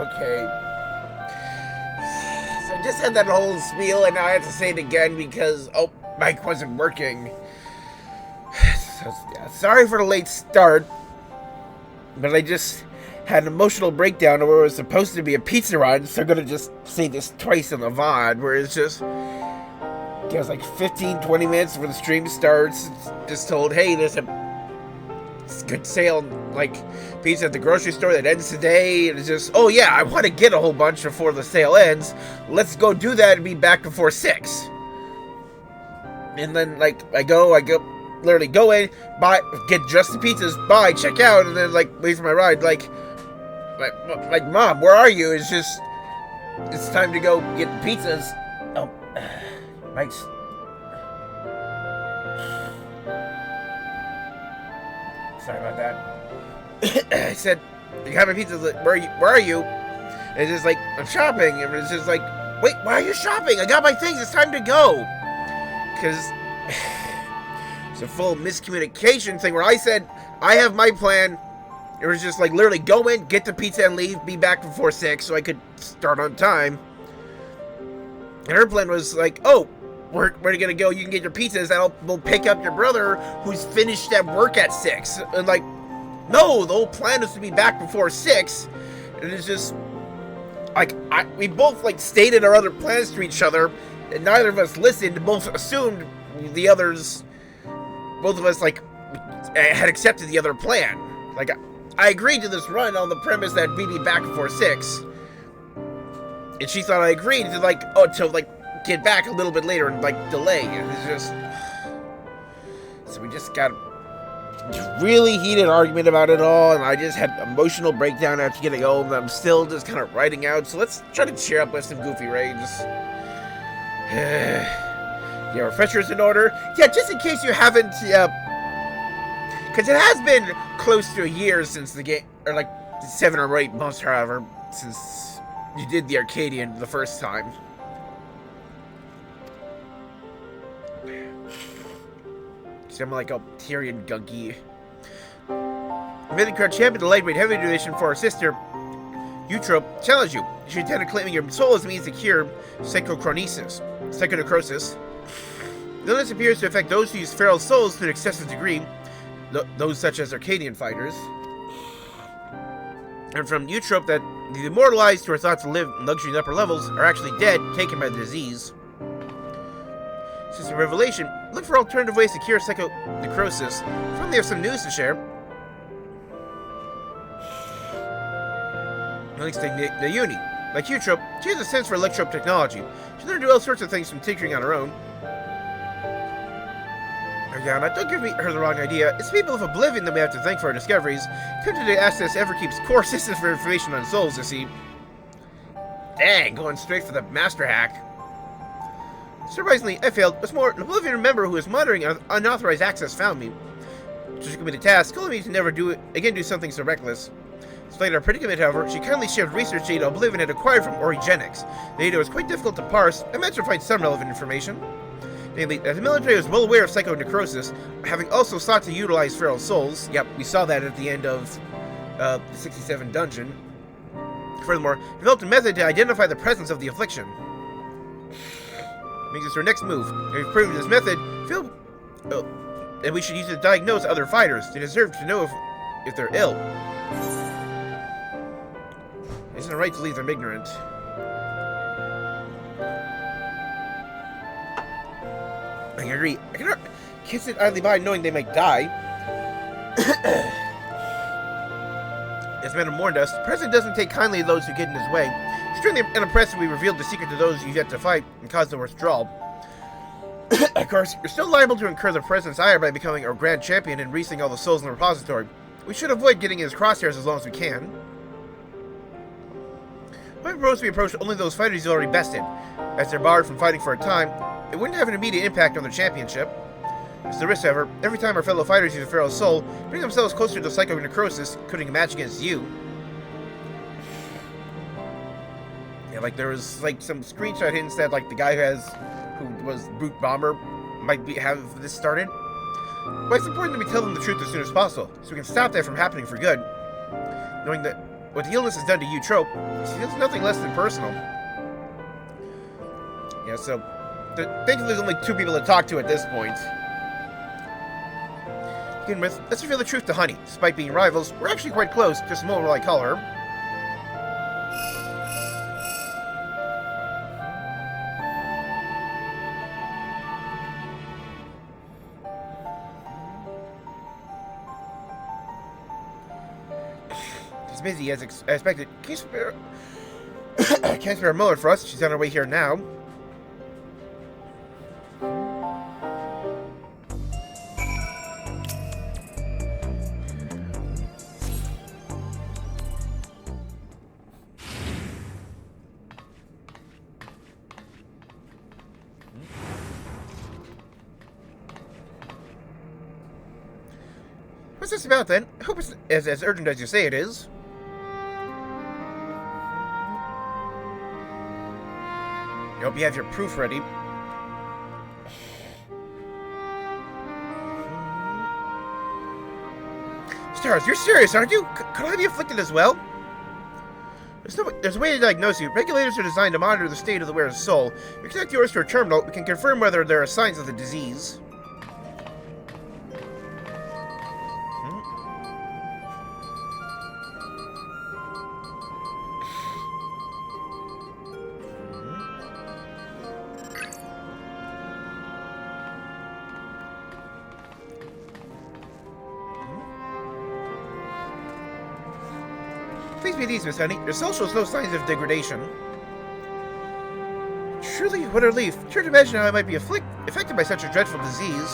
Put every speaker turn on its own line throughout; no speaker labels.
Okay. So I just had that whole spiel, and now I have to say it again because, mic wasn't working. So, yeah, sorry for the late start, but I just had an emotional breakdown where it was supposed to be a pizza run, so I'm gonna just say this twice in the VOD, where it's just, it was like 15-20 minutes before the stream starts, just told, hey, there's a good sale, like, pizza at the grocery store that ends today, and it's just, oh yeah, I want to get a whole bunch before the sale ends, let's go do that and be back before 6. And then, like, I go, literally go in, buy, get just the pizzas, buy, check out, and then, like, wait for my ride, like, Mom, where are you? It's just, it's time to go get the pizzas. Oh, Mike's. Sorry about that. I said, you have my pizzas, where are you? And it's just like, I'm shopping, and it's just like, wait, why are you shopping? I got my things, it's time to go. Because it's a full miscommunication thing where I said, I have my plan. It was just like literally go in, get the pizza, and leave. Be back before 6 so I could start on time. And her plan was like, oh, we're gonna go. You can get your pizzas. We'll pick up your brother who's finished at work at 6. And like, no, the whole plan was to be back before 6. And it's just like we both like stated our other plans to each other, and neither of us listened. Both assumed the others. Both of us like had accepted the other plan. Like. I agreed to this run on the premise that we'd be back before 6. And she thought I agreed to, like, get back a little bit later and, like, delay. It was just... So we just got a really heated argument about it all, and I just had emotional breakdown after getting home, and I'm still just kind of writing out. So let's try to cheer up with some goofy rage. Yeah, refreshers in order. Yeah, just in case you haven't, because it has been close to a year since the game, or like 7 or 8 months, however, since you did the Arcadion the first time. So I'm like a Tyrion gunky. Mythic champion the lightweight heavy division for our sister, Eutrope, challenge you. She intended claiming your soul as means to cure psychonecrosis. The illness appears to affect those who use feral souls to an excessive degree. Those such as Arcadian fighters. And from Eutrope that the immortalized who are thought to live in luxury in upper levels are actually dead, taken by the disease. Since the revelation, look for alternative ways to cure psychonecrosis. Finally, have some news to share. Thanks to Nayuni. Like Eutrope, she has a sense for electrope technology. She learned to do all sorts of things from tinkering on her own. Ariana, don't give her the wrong idea. It's people of Oblivion that we have to thank for our discoveries. Tempted to ask this ever keeps core systems for information on souls, you see. Dang, going straight for the master hack. Surprisingly, I failed. What's more, an Oblivion member who is monitoring unauthorized access found me. So she committed a task, calling me to never do something so reckless. Despite our predicament, however, she kindly shared research data Oblivion had acquired from Origenics. The data was quite difficult to parse. I managed to find some relevant information. Namely, that the military was well aware of psychonecrosis, having also sought to utilize feral souls. Yep, we saw that at the end of the 67 dungeon. Furthermore, developed a method to identify the presence of the affliction. Makes this our next move. If we've proven this method, then we should use it to diagnose other fighters. They deserve to know if they're ill. It isn't right to leave them ignorant. I agree. I can't sit idly by knowing they might die. As Madam warned us, the President doesn't take kindly to those who get in his way. Extremely unimpressed we revealed the secret to those you've yet to fight and caused the withdrawal. Of course, you're still liable to incur the President's ire by becoming our Grand Champion and resealing all the souls in the repository. We should avoid getting in his crosshairs as long as we can. I propose we approach only those fighters he's already bested. As they're barred from fighting for a time, it wouldn't have an immediate impact on their championship. As the risk, however, every time our fellow fighters use a feral soul, bring themselves closer to psychonecrosis, couldn't a match against you. Yeah, like there was like some screenshot hints that like the guy who was Brute Bomber might have this started. But it's important that we tell them the truth as soon as possible, so we can stop that from happening for good. Knowing that what the illness has done to you, Trope, she feels nothing less than personal. Yeah, so thankfully there's only 2 people to talk to at this point. To begin with, let's reveal the truth to Honey. Despite being rivals, we're actually quite close, just more what I call her. As busy as expected. Can't spare a moment for us. She's on her way here now. What's this about then? I hope it's as urgent as you say it is. I hope you have your proof ready. Stars, you're serious, aren't you? Could I be afflicted as well? There's a way to diagnose you. Regulators are designed to monitor the state of the wearer's soul. If we connect yours to a terminal, we can confirm whether there are signs of the disease. Please be at ease, Miss Honey. Your soul shows no signs of degradation. Truly, what a relief. Sure to imagine how I might be affected by such a dreadful disease.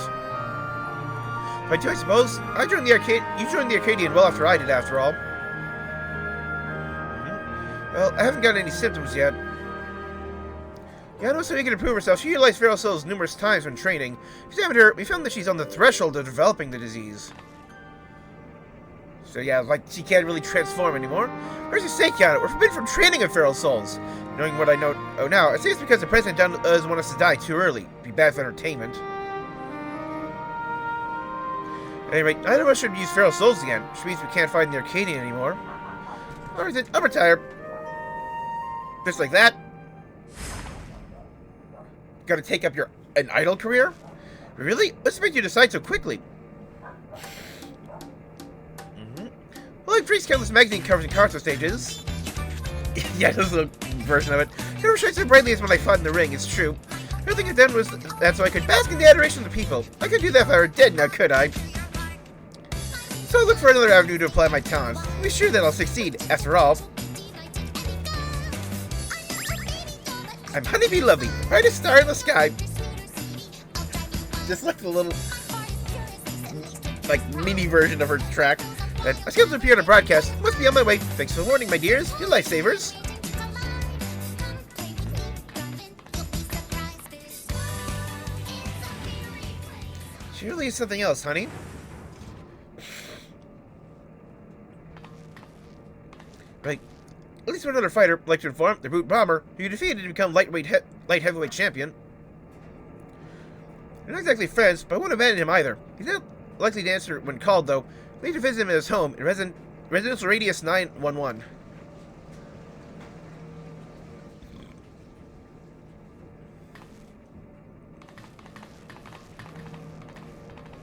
But I suppose you joined the Arcadion well after I did, after all. Well, I haven't got any symptoms yet. Yeah, I know so we can improve herself. She utilized Feral Souls numerous times when training. Examined her, we found that she's on the threshold of developing the disease. So yeah, like, she can't really transform anymore. Where's your stake on it? We're forbidden from training in Feral Souls. Knowing what I know now, I say it's because the President doesn't want us to die too early. It'd be bad for entertainment. Anyway, I don't know if I should use Feral Souls again, which means we can't find the Arcadion anymore. Or is it? I'm retired. Just like that. Gotta take up an idle career? Really? What's made you decide so quickly? Well, I've traced countless magazine covers and concert stages. Yeah, this is a version of it. Never shines so brightly as when I fought in the ring, it's true. Everything I've done was that so I could bask in the adoration of the people. I could do that if I were dead now, could I? So I look for another avenue to apply my talents. Be sure that I'll succeed, after all. I'm Honeybee Lovely, brightest star in the sky. Just looks a little, like, mini version of her track. I scheduled to appear on a broadcast. Must be on my way. Thanks for warning, my dears. You're lifesavers. Surely it's something else, honey. Right. At least another fighter, like to inform, the Brute Bomber, who you defeated to become light heavyweight champion. We're not exactly friends, but I won't abandon him either. He's not likely to answer when called, though. We need to visit him at his home in Residential Radius 911.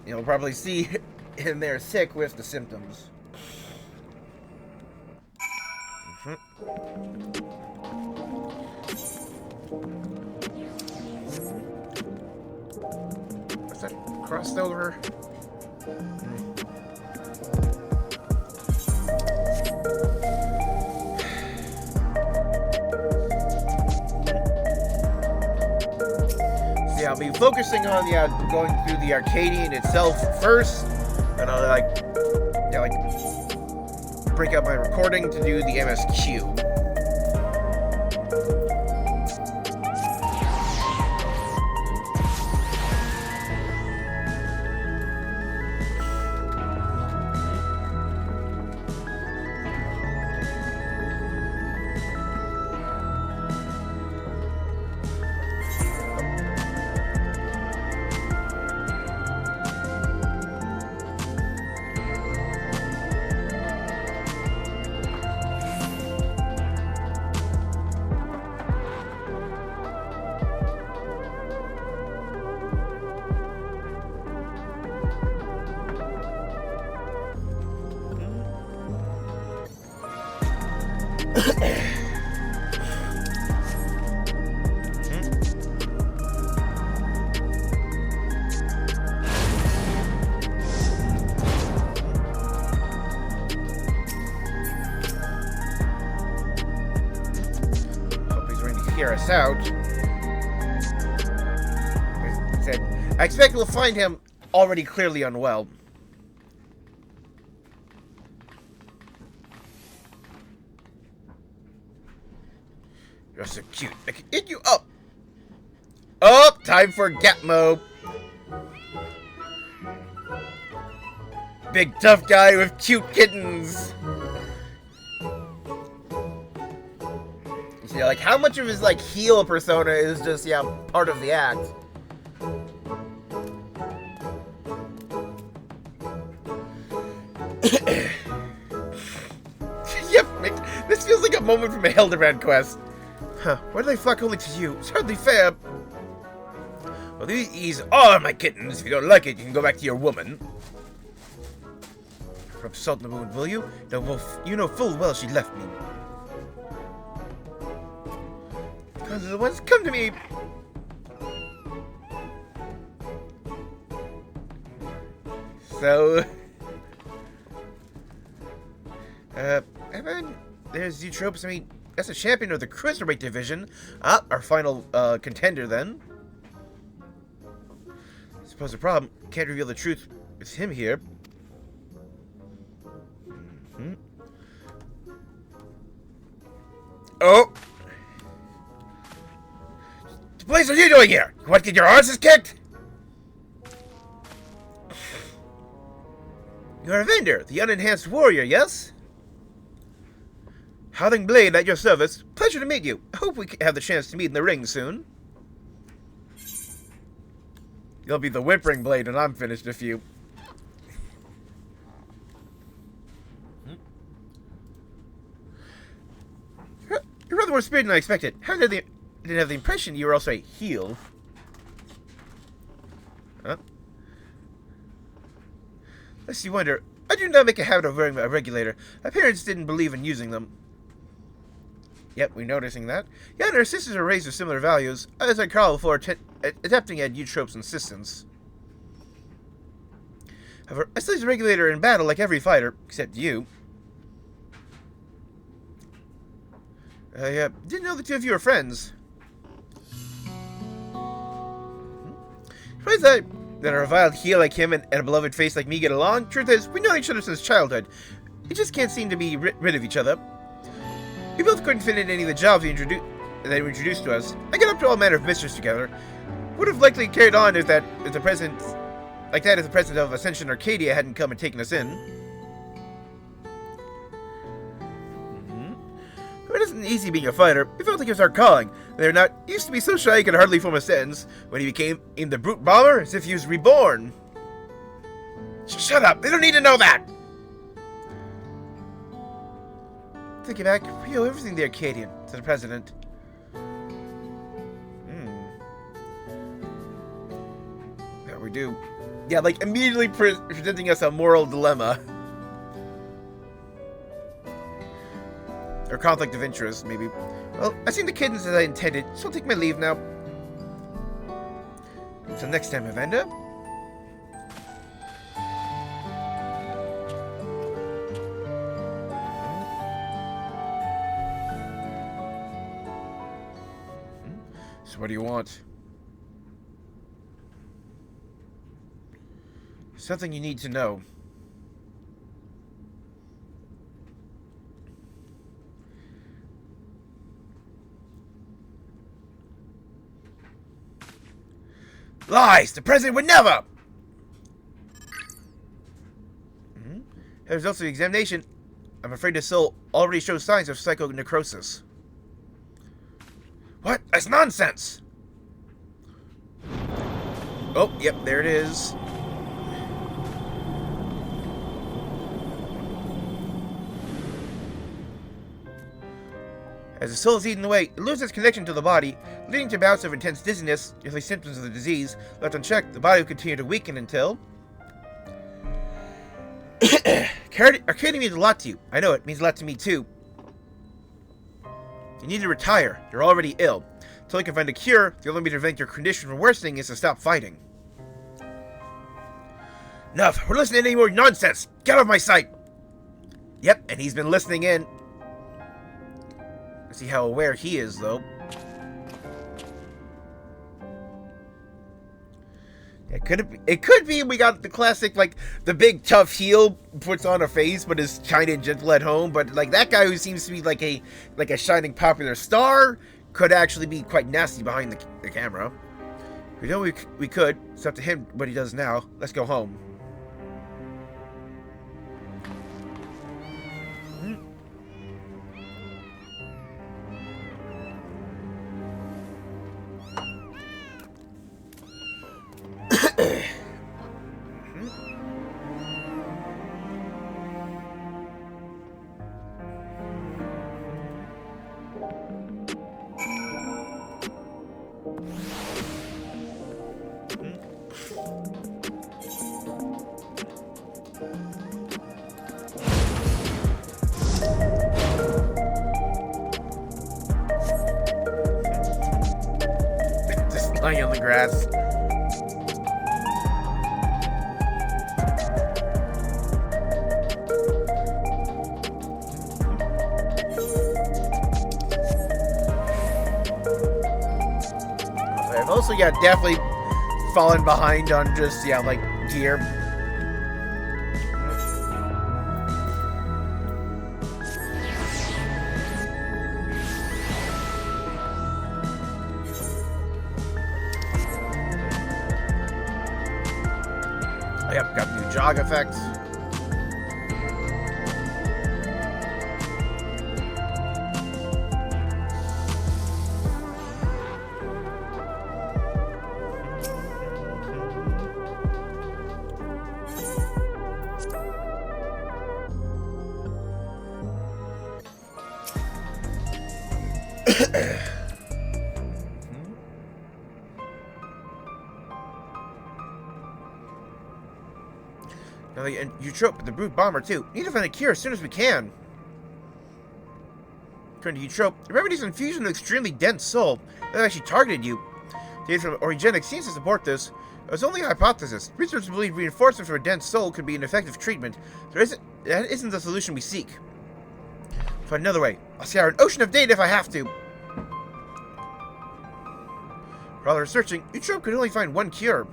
You'll probably see him there sick with the symptoms. What's that? Crossed over? I'll be focusing on going through the Arcadion itself first, and I'll break up my recording to do the MSQ. us out. I said, I expect we'll find him already clearly unwell. You're so cute. I can eat you up. Oh, time for Gapmo. Big tough guy with cute kittens. Yeah, like how much of his like heel persona is just part of the act. Yep, this feels like a moment from a Hildebrand quest. Huh, why do they flock only to you? It's hardly fair. Well, these are my kittens. If you don't like it, you can go back to your woman. Rub salt in the wound, will you? No, Wolf, you know full well she left me. Because of the ones come to me. So, Evan, there's Zootropes. I mean, that's a champion of the Cruiserweight division. Ah, our final contender then. I suppose the problem, can't reveal the truth. It's him here. Mm-hmm. Oh! What the place are you doing here? You want to get your asses kicked? You're a vendor, the unenhanced warrior, yes? Howling Blade at your service. Pleasure to meet you. I hope we have the chance to meet in the ring soon. You'll be the Whimpering Blade when I'm finished with you. You're rather more spirited than I expected. I didn't have the impression you were also a heel. Huh? Lest you wonder, I do not make a habit of wearing a regulator. My parents didn't believe in using them. Yep, we're noticing that. Yeah, and our sisters are raised with similar values, as I recall before adapting at Eutrope's insistence. However, I still use a regulator in battle like every fighter, except you. I didn't know the two of you were friends. Surprised that a reviled heel like him and a beloved face like me get along? Truth is, we know each other since childhood. We just can't seem to be rid of each other. We both couldn't fit in any of the jobs that were introduced to us. I got up to all manner of mischiefs together. Would have likely carried on if the president of Ascension Arcadia hadn't come and taken us in. It isn't easy being a fighter. We felt like it was our calling. They're not used to be so shy he could hardly form a sentence. When he became in the brute bomber, as if he was reborn. Shut up! They don't need to know that! Thinking back, we owe everything to the Arcadion, to the president. Yeah, we do. Yeah, like immediately presenting us a moral dilemma. Or conflict of interest, maybe. Well, I've seen the kittens as I intended, so I'll take my leave now. Until next time, Evander. So what do you want? Something you need to know. Lies! The president would never! As results of the examination, I'm afraid his soul already shows signs of psychonecrosis. What? That's nonsense! Oh, yep, there it is. As the soul is eaten away, it loses its connection to the body, leading to bouts of intense dizziness, early symptoms of the disease. Left unchecked, the body will continue to weaken until... Arcadia means a lot to you. I know it means a lot to me too. You need to retire. You're already ill. Until you can find a cure, the only way to prevent your condition from worsening is to stop fighting. Enough. We're listening to any more nonsense. Get off my sight. Yep, and he's been listening in. See how aware he is, though. It could be we got the classic, like, the big tough heel puts on a face but is kind and gentle at home, but like that guy who seems to be like a shining popular star could actually be quite nasty behind the camera. We know we could. It's up to him what he does now. Let's go home. Just lying on the grass. I've also, definitely fallen behind on just, like, gear. Yep, got new jog effects. And you trope the brute bomber too. Need to find a cure as soon as we can. According to Eutrope, the remedy's infusion of extremely dense soul that actually targeted you. Data from Origenic seems to support this. It was only a hypothesis. Researchers believe reinforcement from a dense soul could be an effective treatment. That isn't the solution we seek. Find another way. I'll scour an ocean of data if I have to. While researching, Eutrope could only find one cure.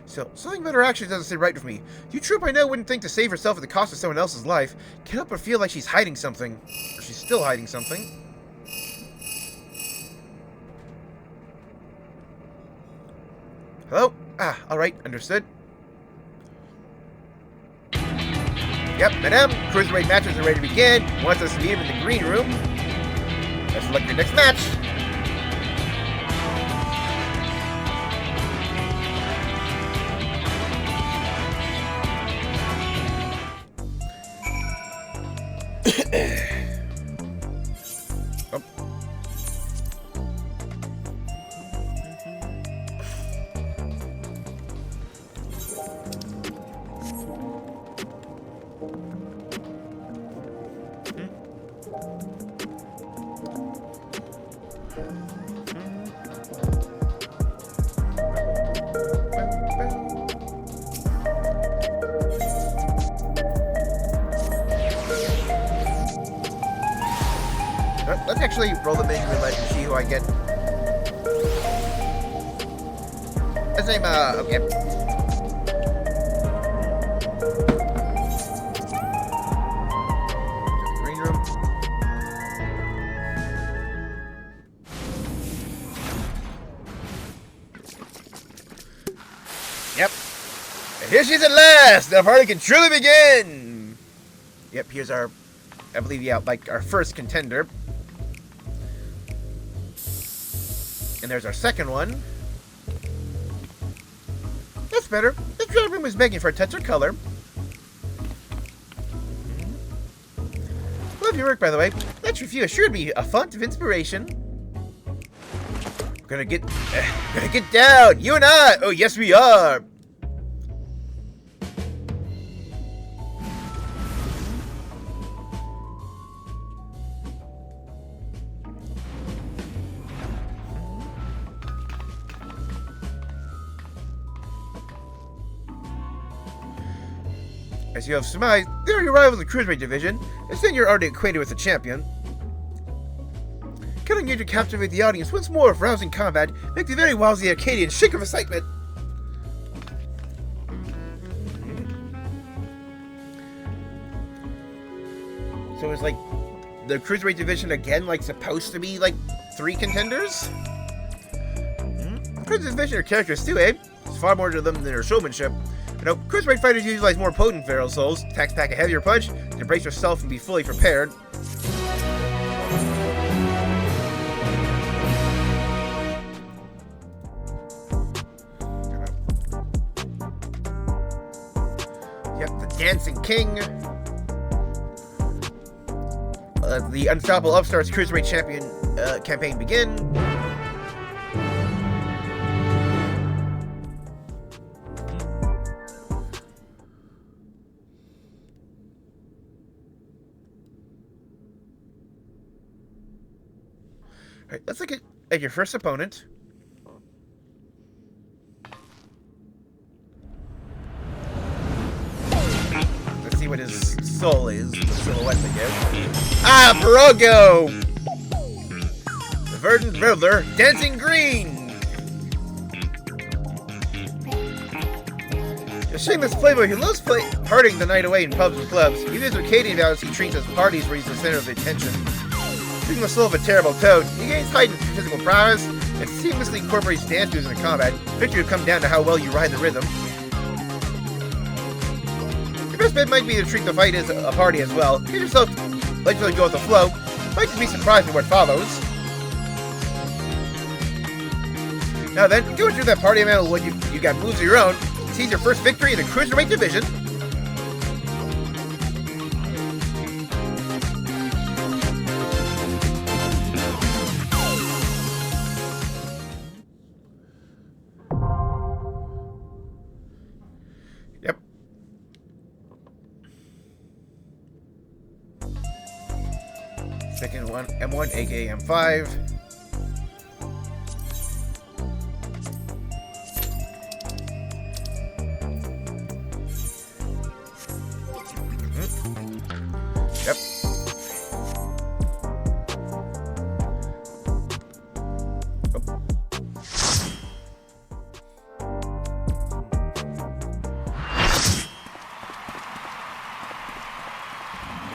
So, something about her actions doesn't sit right with me. The Eutrope I know wouldn't think to save herself at the cost of someone else's life. Can't help but feel like she's hiding something. Or she's still hiding something. Hello? Ah, alright, understood. Yep, madame, cruiserweight matches are ready to begin. Wants us to meet him in the green room. Let's select your next match. Oh. Let's actually roll the menu roulette and see who I get. His name, okay. Green room. Yep. And here she is at last! The party can truly begin! Yep, here's our, I believe, like our first contender. And there's our second one. That's better. This drawing room was begging for a touch of color. Love your work, by the way. That review assured me a font of inspiration. We're gonna get down. You and I. Oh, yes, we are. As you have surmised, they are your rivals in the Cruiserweight division, and then you're already acquainted with the champion. Killing allowing you to captivate the audience once more with rousing combat, make the very walls of the Arcadian shake of excitement. So it's like the Cruiserweight division again, like supposed to be like 3 contenders? Cruiserweight division are characters too, eh? There's far more to them than their showmanship. You know, Cruiserweight fighters utilize more potent feral souls, attacks pack a heavier punch, to brace yourself and be fully prepared. Yep, the Dancing King. The Unstoppable Upstarts Cruiserweight Champion campaign begin. Alright, let's look at your first opponent. Let's see what his soul is, the silhouette they give. Ah, Perogo! The Verdant Riddler, Dancing Green! A shameless playboy who loves partying the night away in pubs and clubs. He lives Arcadian vows he treats as parties where he's the center of attention. Being the soul of a terrible toad, he gains heightened physical prowess and seamlessly incorporates dance moves into combat. Victory will come down to how well you ride the rhythm. Your best bet might be to treat the fight as a party as well. Get yourself literally go with the flow. Might just be surprised at what follows. Now then, go into that party event when you got moves of your own. Seize your first victory in the Cruiserweight division. Yep. Second one, M1, aka M5. Yep. Oh.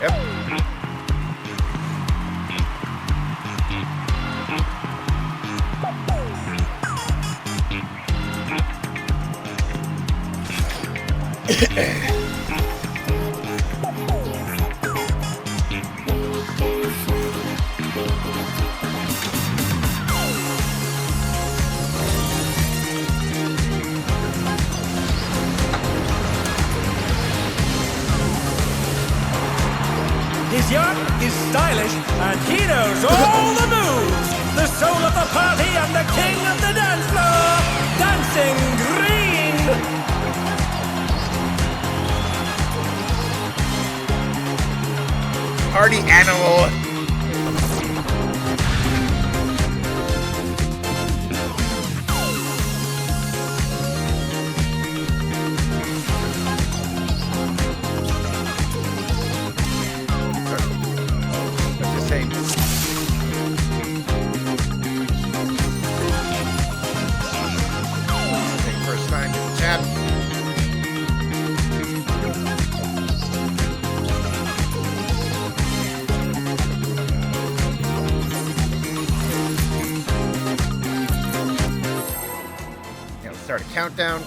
Yep.
He's young, he's stylish, and he knows all the moves! The soul of the party and the king of the dance floor! Dancing Green!
Party animal. First time in the chat. Now let's start a countdown.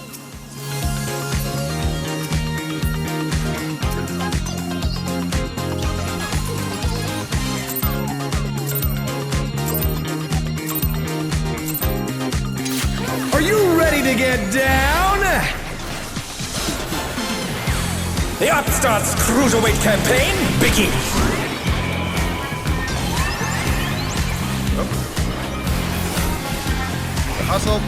Are you ready to get down? The Upstarts Cruiserweight campaign begins!
Hustle.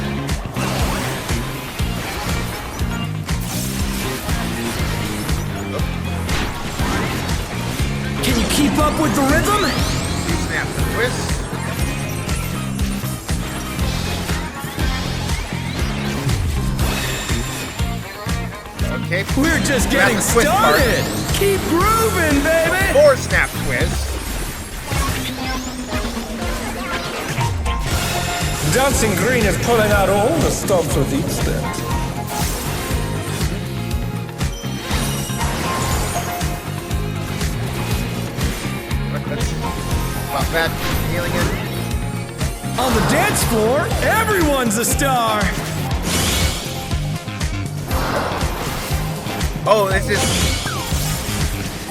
Can you keep up with the rhythm?
Snap the twist. Okay.
We're just getting started! Keep grooving, baby!
4 snap twist.
Dancing Green is pulling out all the stops with each step.
About that healing it.
On the dance floor, everyone's a star.
Oh, this is...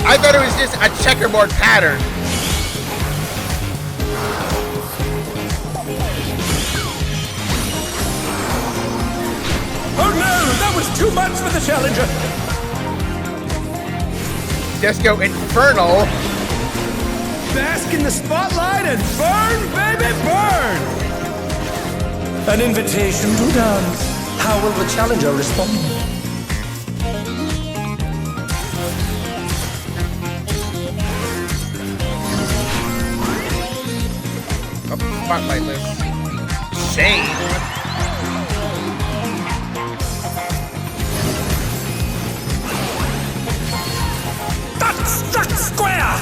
I thought it was just a checkerboard pattern.
Oh no, that was too much for the challenger.
Disco Infernal.
Bask in the spotlight and burn, baby, burn! An invitation to dance. How will the challenger respond?
Oh, spotlight list. Shame.
Stuck square!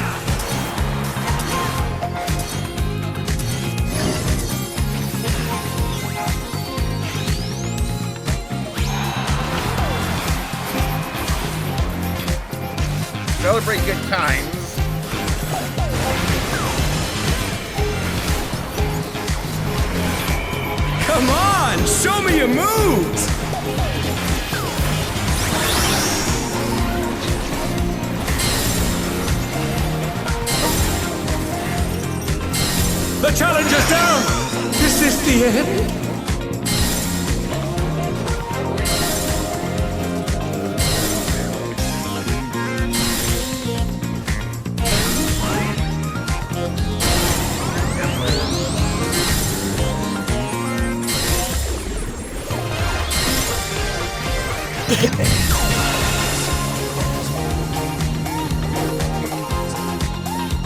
Celebrate good times.
Come on, show me your moves! The challenger's down! Is this the end?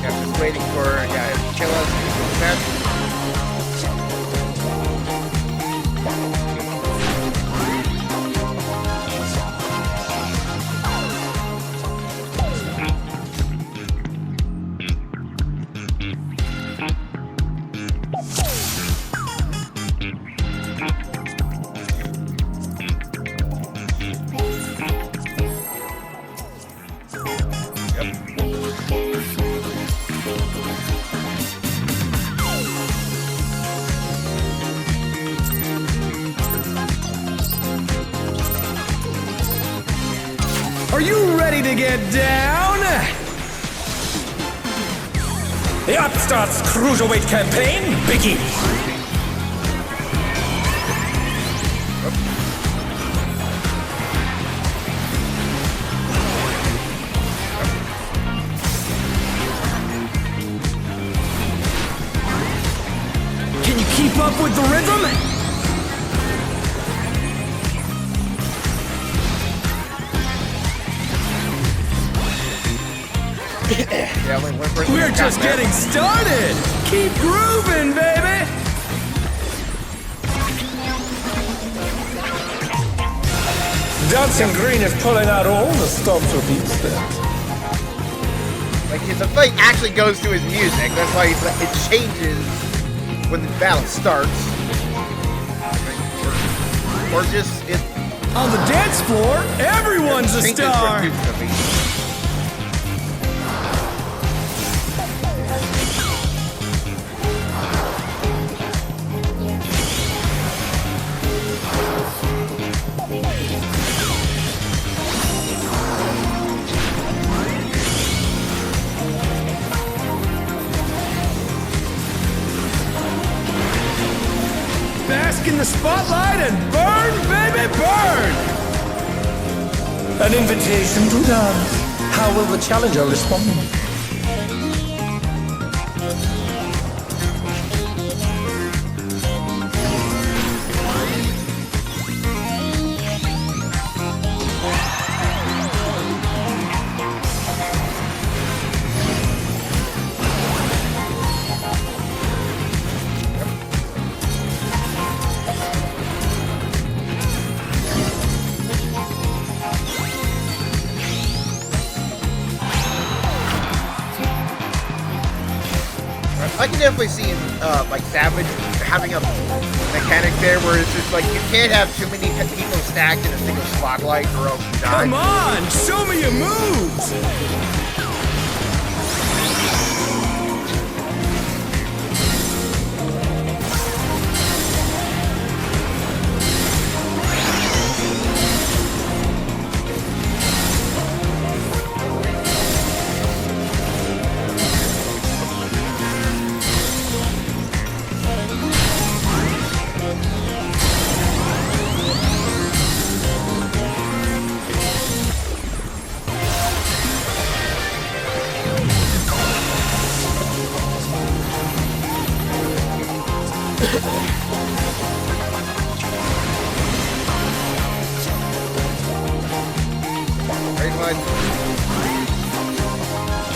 Yeah, I'm just waiting for kill us.
Are you ready to get down? The Upstarts Cruiserweight campaign begins. Can you keep up with the rhythm?
Yeah, only one person
We're
got
just
that.
getting started! Keep grooving, baby! Dancing Green is pulling out all the stops with each step.
Like, the fight actually goes to his music. That's why it changes when the battle starts. Or just it.
On the dance floor, everyone's a
changes
star!
what it's gonna be.
Bask in the spotlight and burn, baby, burn! An invitation to dance. How will the challenger respond?
I can definitely see like Savage having a mechanic there where it's just like you can't have too many people stacked in a single spotlight or else you die.
Come on, show me your moves!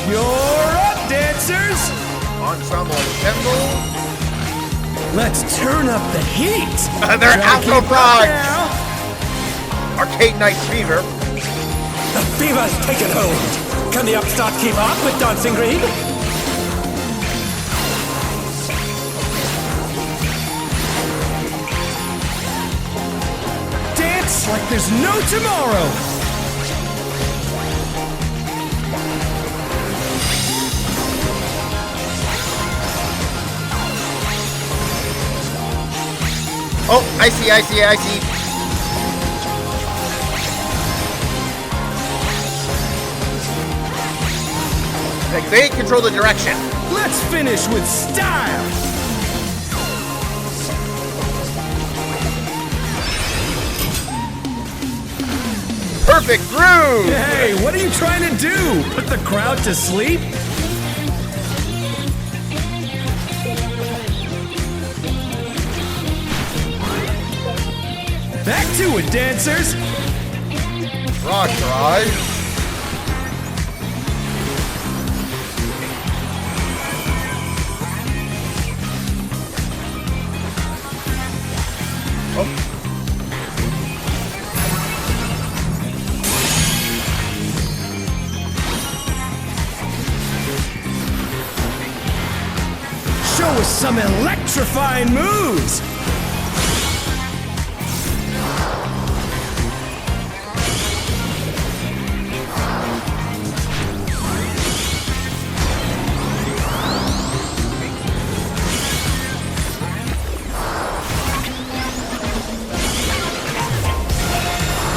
You're up, dancers!
Ensemble assemble.
Let's turn up the heat!
They're
Try to
Afro
keep up
Frogs!
now.
Arcade Night Fever.
The fever's taken hold! Can the upstart keep up with Dancing Green? Dance like there's no tomorrow!
Oh, I see. Like, they control the direction.
Let's finish with style!
Perfect groove!
Hey, what are you trying to do? Put the crowd to sleep? Back to it, dancers!
Rock Drive.
Show us some electrifying moves!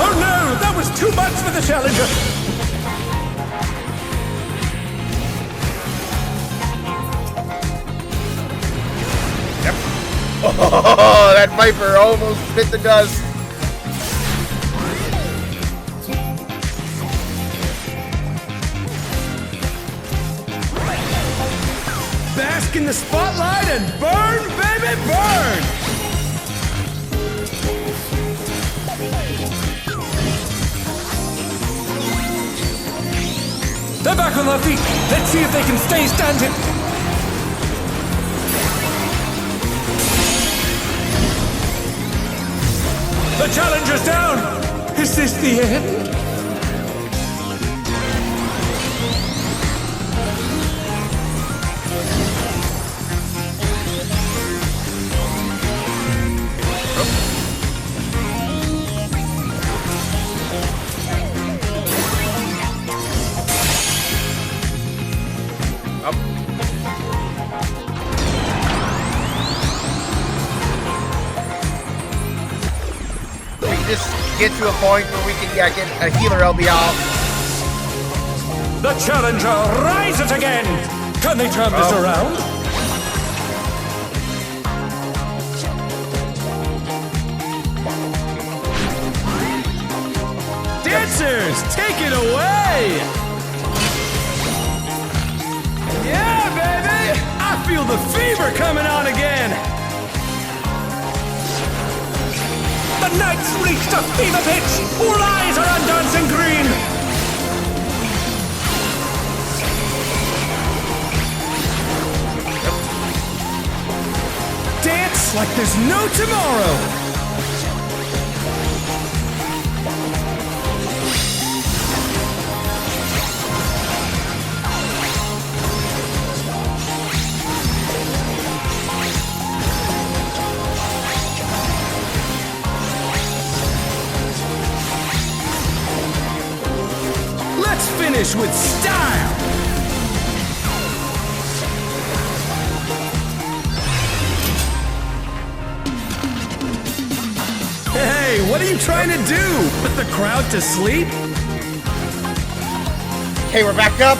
Oh no! That was too much for the challenger!
Oh, that Viper almost bit the dust.
Bask in the spotlight and burn, baby, burn! They're back on their feet. Let's see if they can stay standing. The challenger's down! Is this the end?
Up. We can just get to a point where we can get a healer LB off.
The challenger rises again! Can they turn this around? Dancers, take it away! Yeah, baby! I feel the fever coming on again! The night's reached a fever pitch! All eyes are on Dancing Green! Dance like there's no tomorrow! finish with style! Hey, what are you trying to do? Put the crowd to sleep?
Okay, we're back up.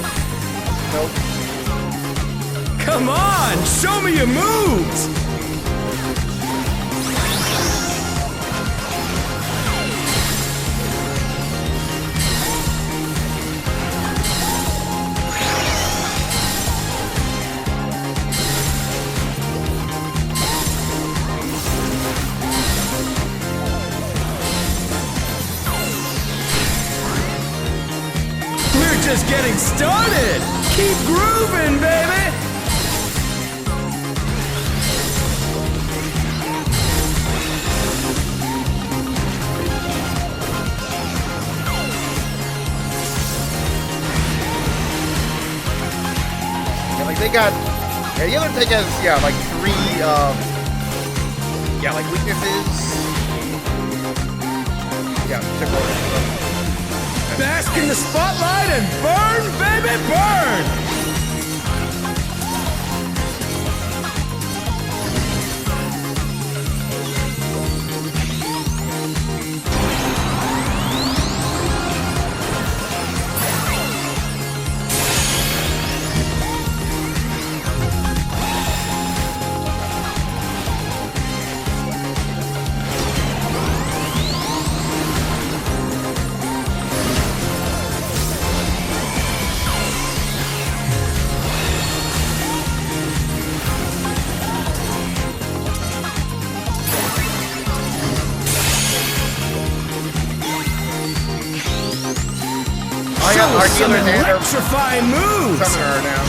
Nope.
Come on, show me your moves! We're just getting started! Keep grooving, baby!
Yeah, like they got. Yeah, the other thing has like 3 like weaknesses. Yeah, typical.
Bask in the spotlight and burn, baby, burn!
I got
Some
Arcadion Tier.
electrifying moves!
Summon her now.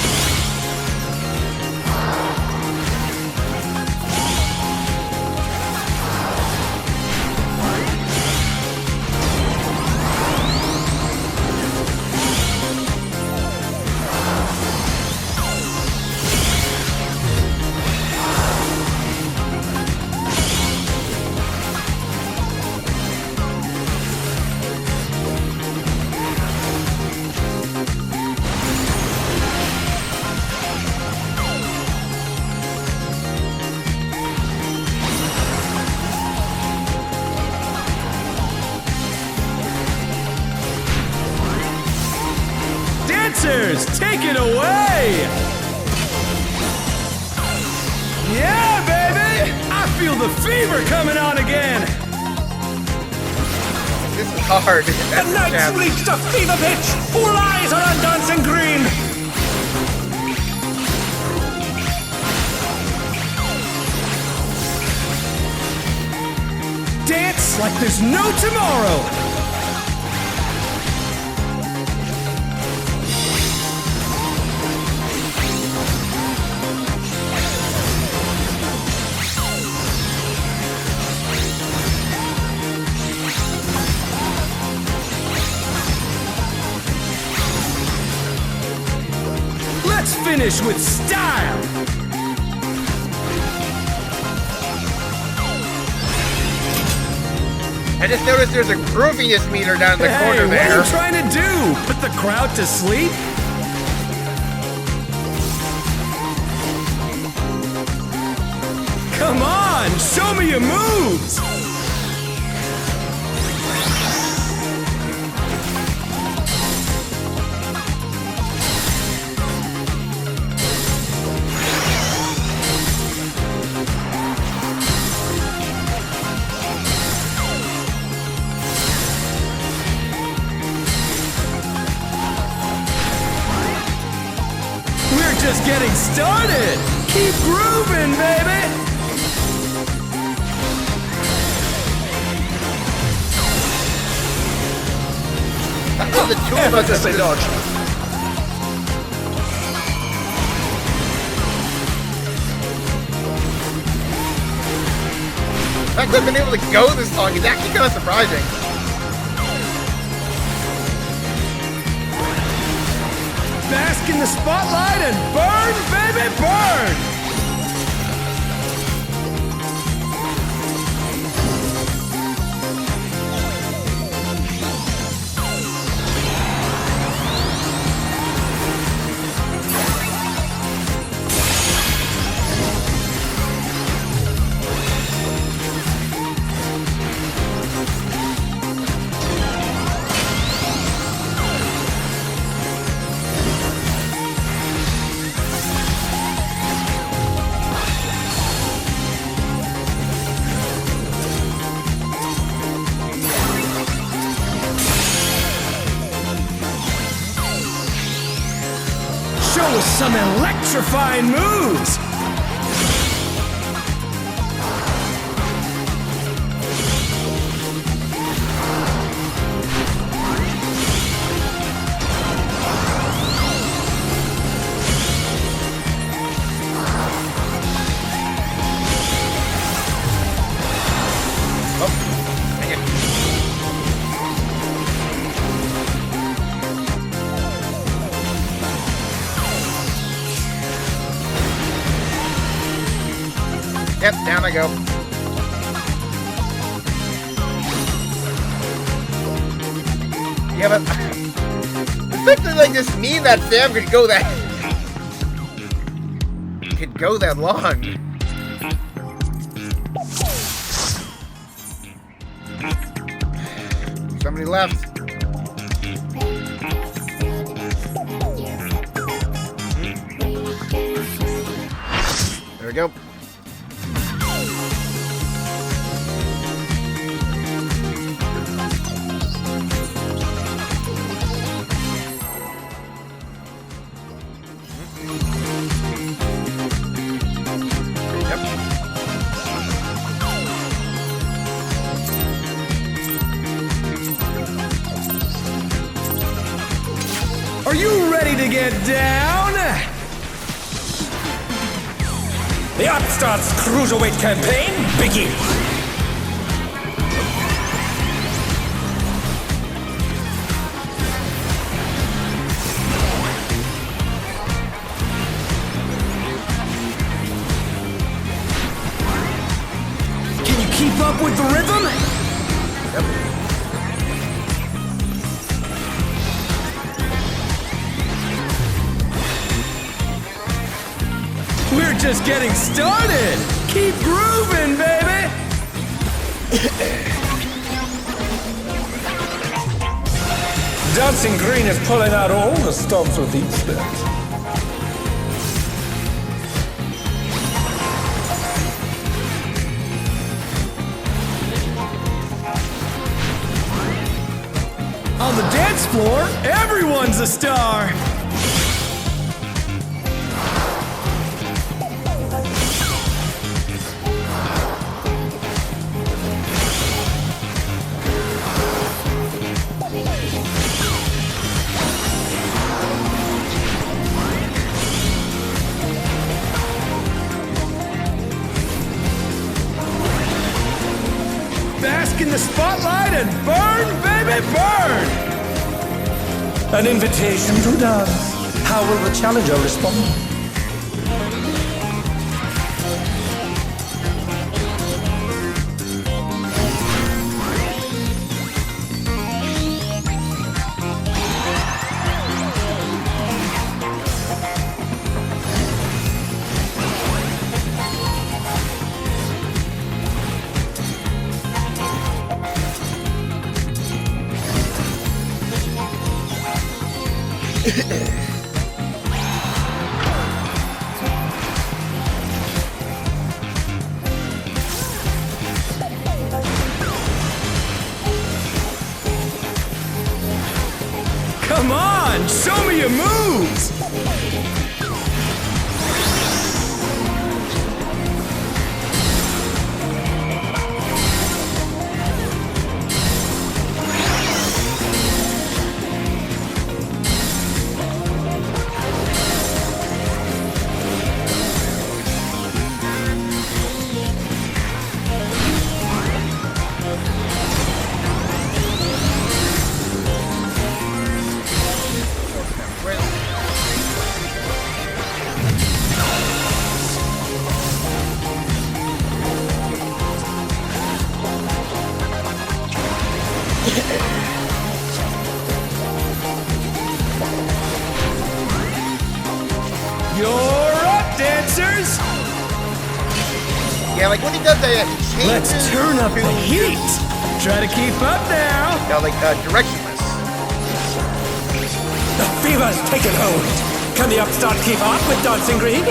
Dancers, take it away! Yeah, baby! I feel the fever coming on again!
This is hard.
The
That's the
night's
chance.
reached a fever pitch! All eyes are on Dancing Green! Dance like there's no tomorrow! Let's finish with style!
I just noticed there's a grooviness meter down in the corner
What are
there.
you trying to do? Put the crowd to sleep? Come on, show me your moves! We're just getting started! Keep grooving, baby!
Oh, the 2 of us are
Effortlessly dodged.
The fact that I've been able to go this long is actually kind of surprising.
Bask in the spotlight and burn, baby, burn! with some electrifying moves.
Yep, down I go. Yeah, but the fact that like this mean that Sam could go that long. Somebody left. There we go.
Are you ready to get down? The Upstart's Cruiserweight campaign begins. Can you keep up with the rhythm?
Yep.
We're just getting started! Keep grooving, baby! Dancing Green is pulling out all the stops with each step. On the dance floor, everyone's a star! Bask in the spotlight and burn, baby, burn! An invitation to dance. How will the challenger respond? Come on, show me your moves! You're up, dancers!
Yeah, like when he does that, he changes.
Let's turn up the heat! Try to keep up now!
Yeah, like directionless.
The fever's taken hold! Can the Upstart keep up with Dancing Green?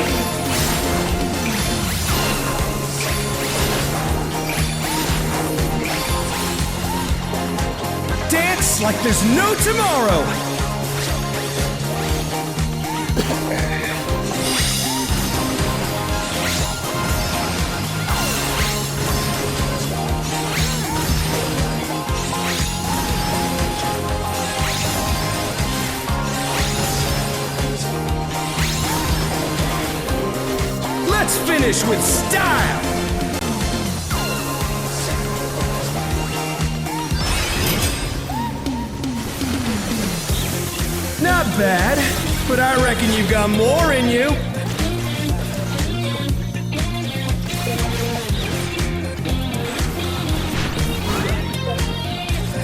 Dance like there's no tomorrow! finish with style! Not bad, but I reckon you've got more in you.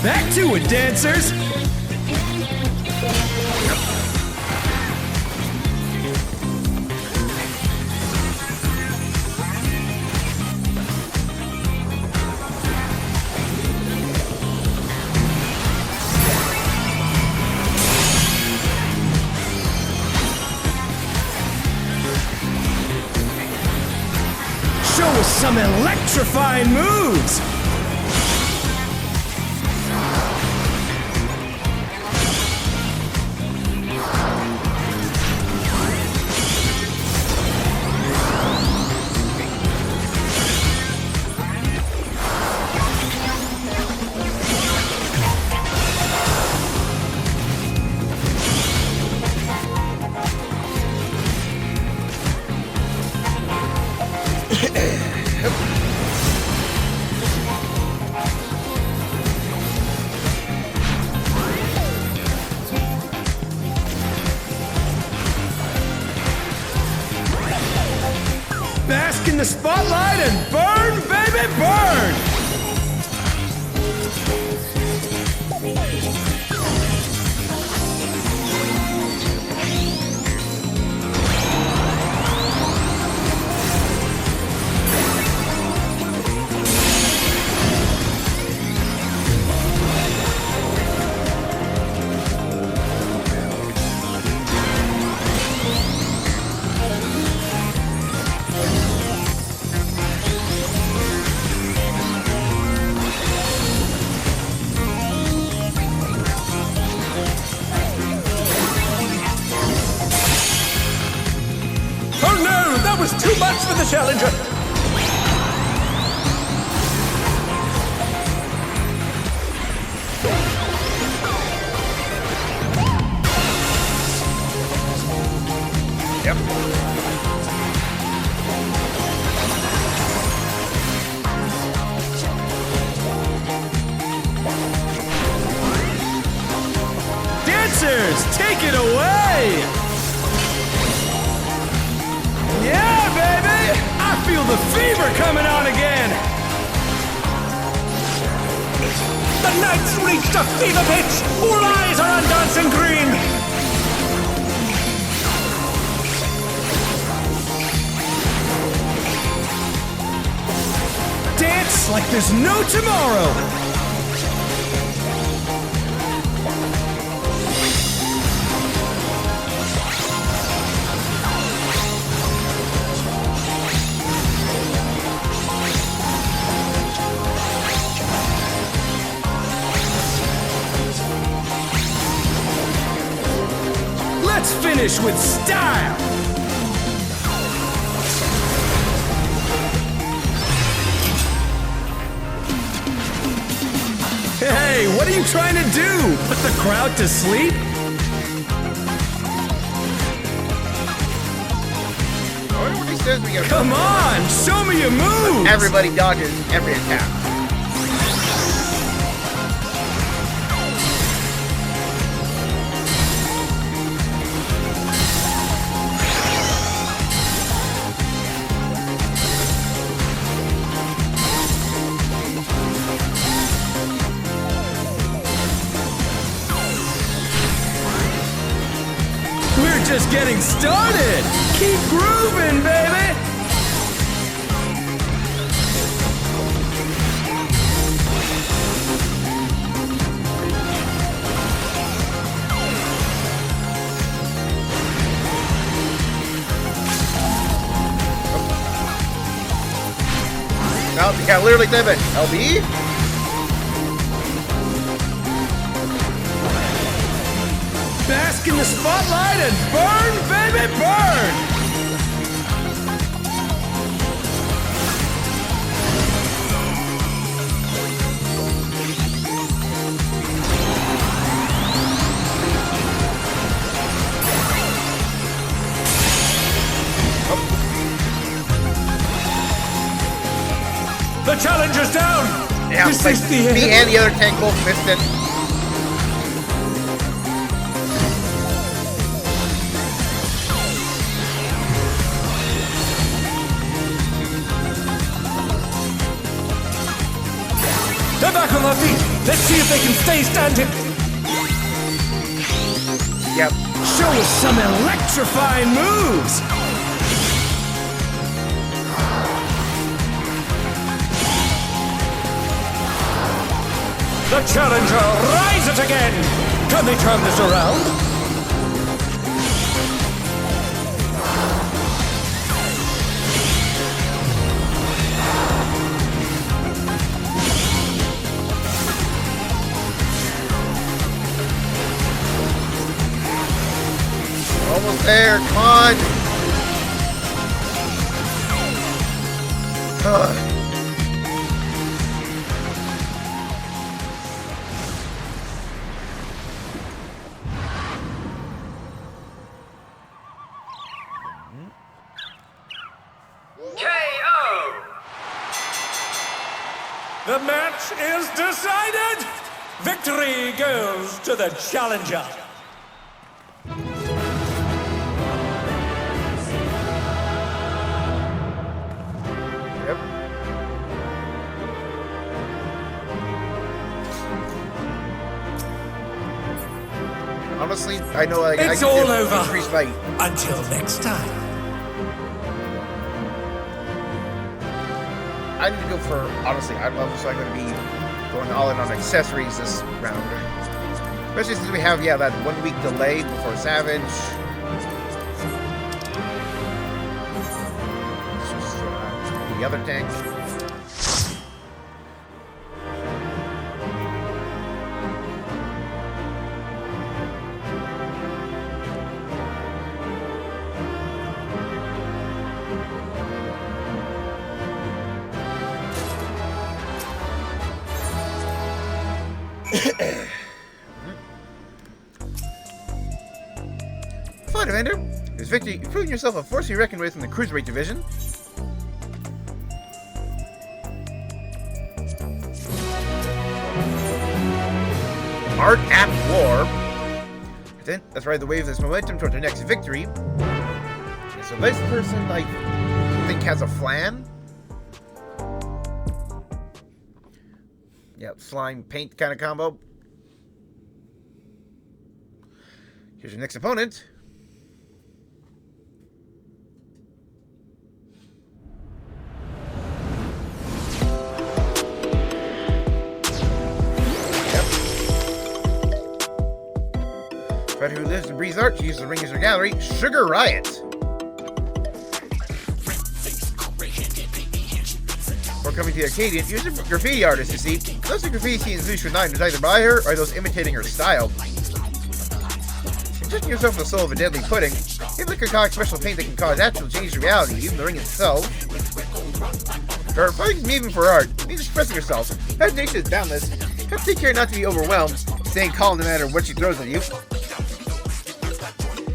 Back to it, dancers! Show us some electrifying moves! Bask in the spotlight and burn, baby, burn! That was too much for the challenger!
Yep.
Dancers, take it away! Yeah, baby! I feel the fever coming on again! The night's reached a fever pitch! All eyes are on Dancing Green! Dance like there's no tomorrow! Let's finish with style! Hey, what are you trying to do? Put the crowd to sleep?
I wonder what he says we gotta.
Come on, show me your moves!
Everybody dodges every attack.
We're just getting started! Keep grooving, baby!
No, you can't literally type it. LB?
Bask in the spotlight and burn, baby, burn!
Wow,
This
like,
is the
me
end.
and the other tank both missed it.
They're back on their feet. Let's see if they can stay standing.
Yep.
Show us some electrifying moves. The challenger rises again. Can they turn this around?
Almost there. Come on. Ugh.
The match is decided! Victory goes to the challenger.
Yep. Honestly, I know like
It's
I
all
can
over.
increase my.
Until next time.
I need to go for honestly. I'm also going to be going all in on accessories this round, especially since we have that 1 week delay before Savage. Let's just, the other tank. Fine, Evander. This victory, you've proven yourself a force to be reckoned with in the cruiserweight division. Art at war. Then let's ride the wave of this momentum towards our next victory. Okay, so this person, I think, has a flan. Yep, slime paint kind of combo. Here's your next opponent. Yep. Fighter who lives and breathes art, uses the ring as her gallery. Sugar Riot. Before coming to the Arcadion, use a graffiti artist to see. Those are graffiti scenes Lucia 9 is either by her or those imitating her style. Injecting yourself in the soul of a deadly pudding, you can concoct special paint that can cause actual change to reality, even the ring itself. Or fighting even for art, means expressing yourself. Imagination is boundless. Have to take care not to be overwhelmed, staying calm no matter what she throws at you.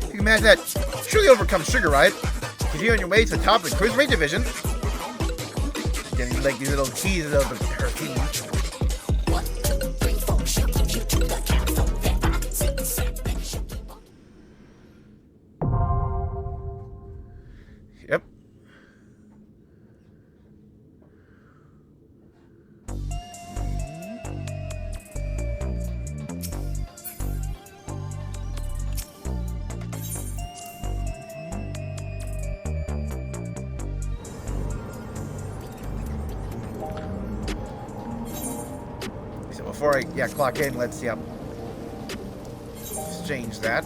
You can manage that. Surely overcome Sugar Riot. Continue on your way to the top of the Cruiserweight division. Getting like these little teases of her team. Yep. So before I clock in, let's exchange that.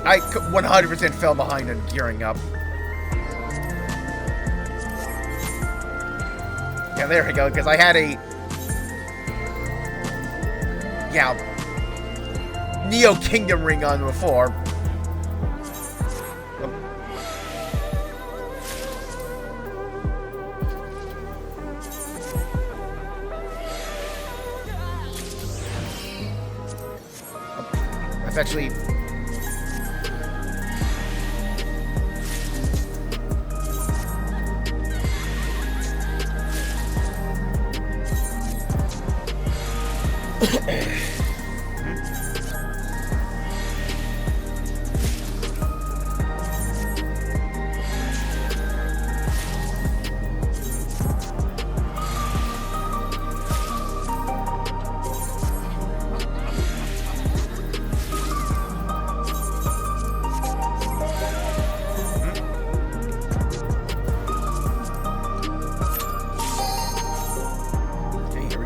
I 100% fell behind on gearing up. Yeah, there we go, because I had a... Yeah, Neo Kingdom ring on before. That's actually...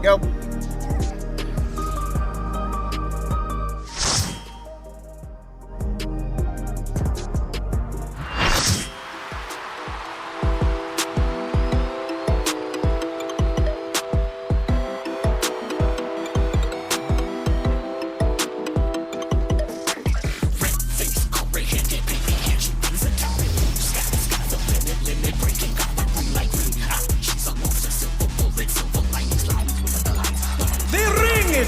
Go.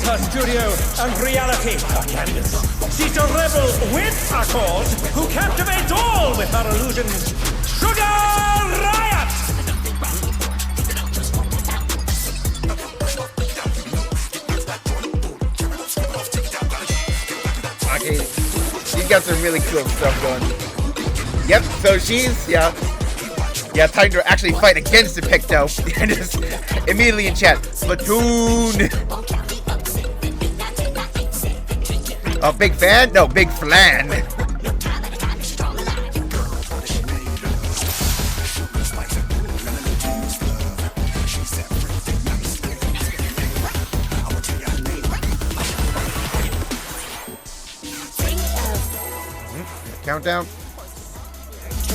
Her studio and reality her canvas. She's a rebel with a cause who captivates all with her illusions. Sugar Riot!
Okay, she's got some really cool stuff going. Yep, so she's, yeah, time to actually fight against the Picto. And just immediately in chat, Platoon! Oh, big fan? No, big flan. Countdown?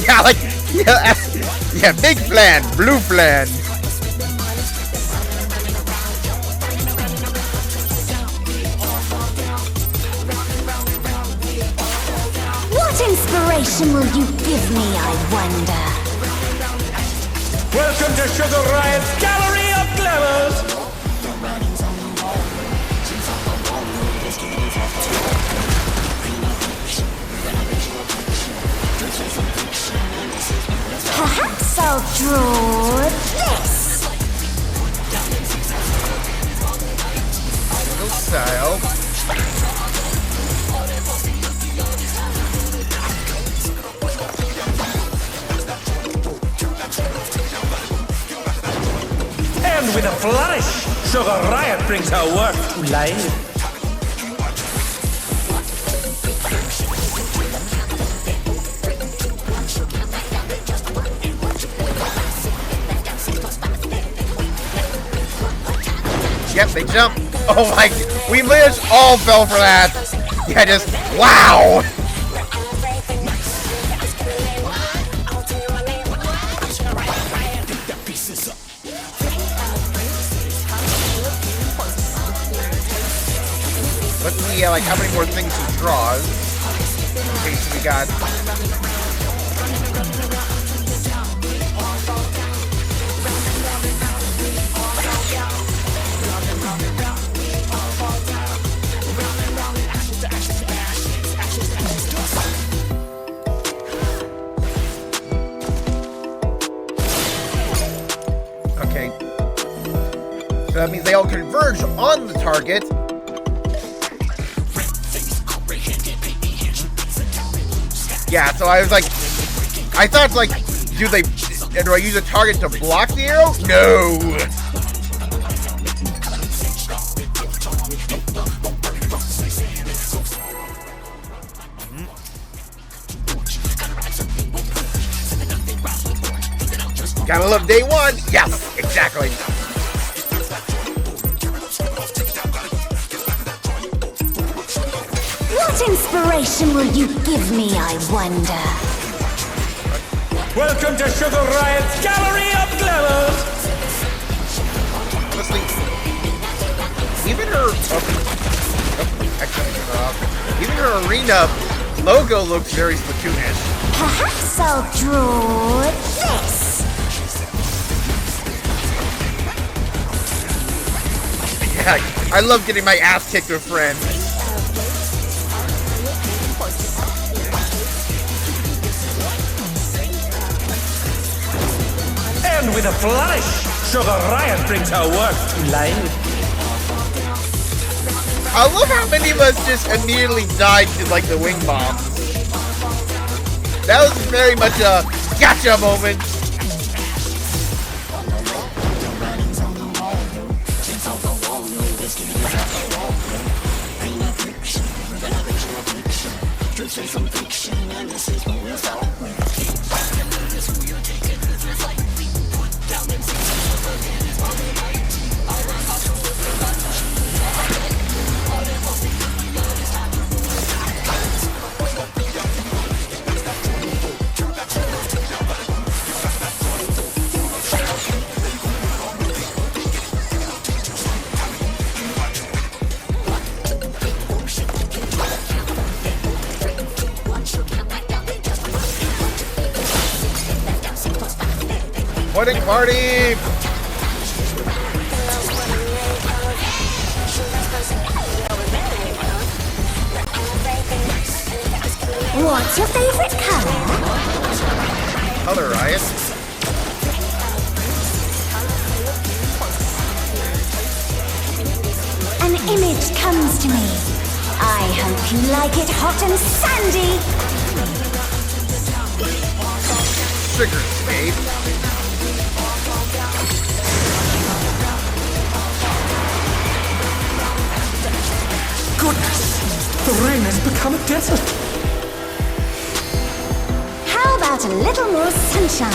Yeah, like, yeah, big flan, blue flan.
What inspiration will you give me, I wonder?
Welcome to Sugar Riot's Gallery of Glamours!
Perhaps I'll draw this.
Little style.
And with a flourish, Sugar Riot brings her work to life.
Yep, they jump. Oh my, we literally all fell for that. Yeah, just, wow. Let's see, like, how many more things he draws. Okay, so we got... Okay. So that means they all converge on the target. Yeah, so I was like, I thought like, do I use a target to block the arrow? No. Gotta love day one. Yes, exactly.
What What inspiration will you give me, I wonder?
Welcome to Sugar Riot's Gallery of Glamours!
Honestly, even even her arena logo looks very Splatoonish.
Perhaps I'll draw this.
Yeah, I love getting my ass kicked with friends.
And with a flourish, Sugar Riot brings her work to life.
I love how many of us just immediately died to like the wing bomb. That was very much a gotcha moment. Wedding party!
What's your favorite color?
Color Riot.
An image comes to me. I hope you like it hot and sandy.
Sugar Spade.
Goodness, the rain has become a desert.
How about a little more sunshine?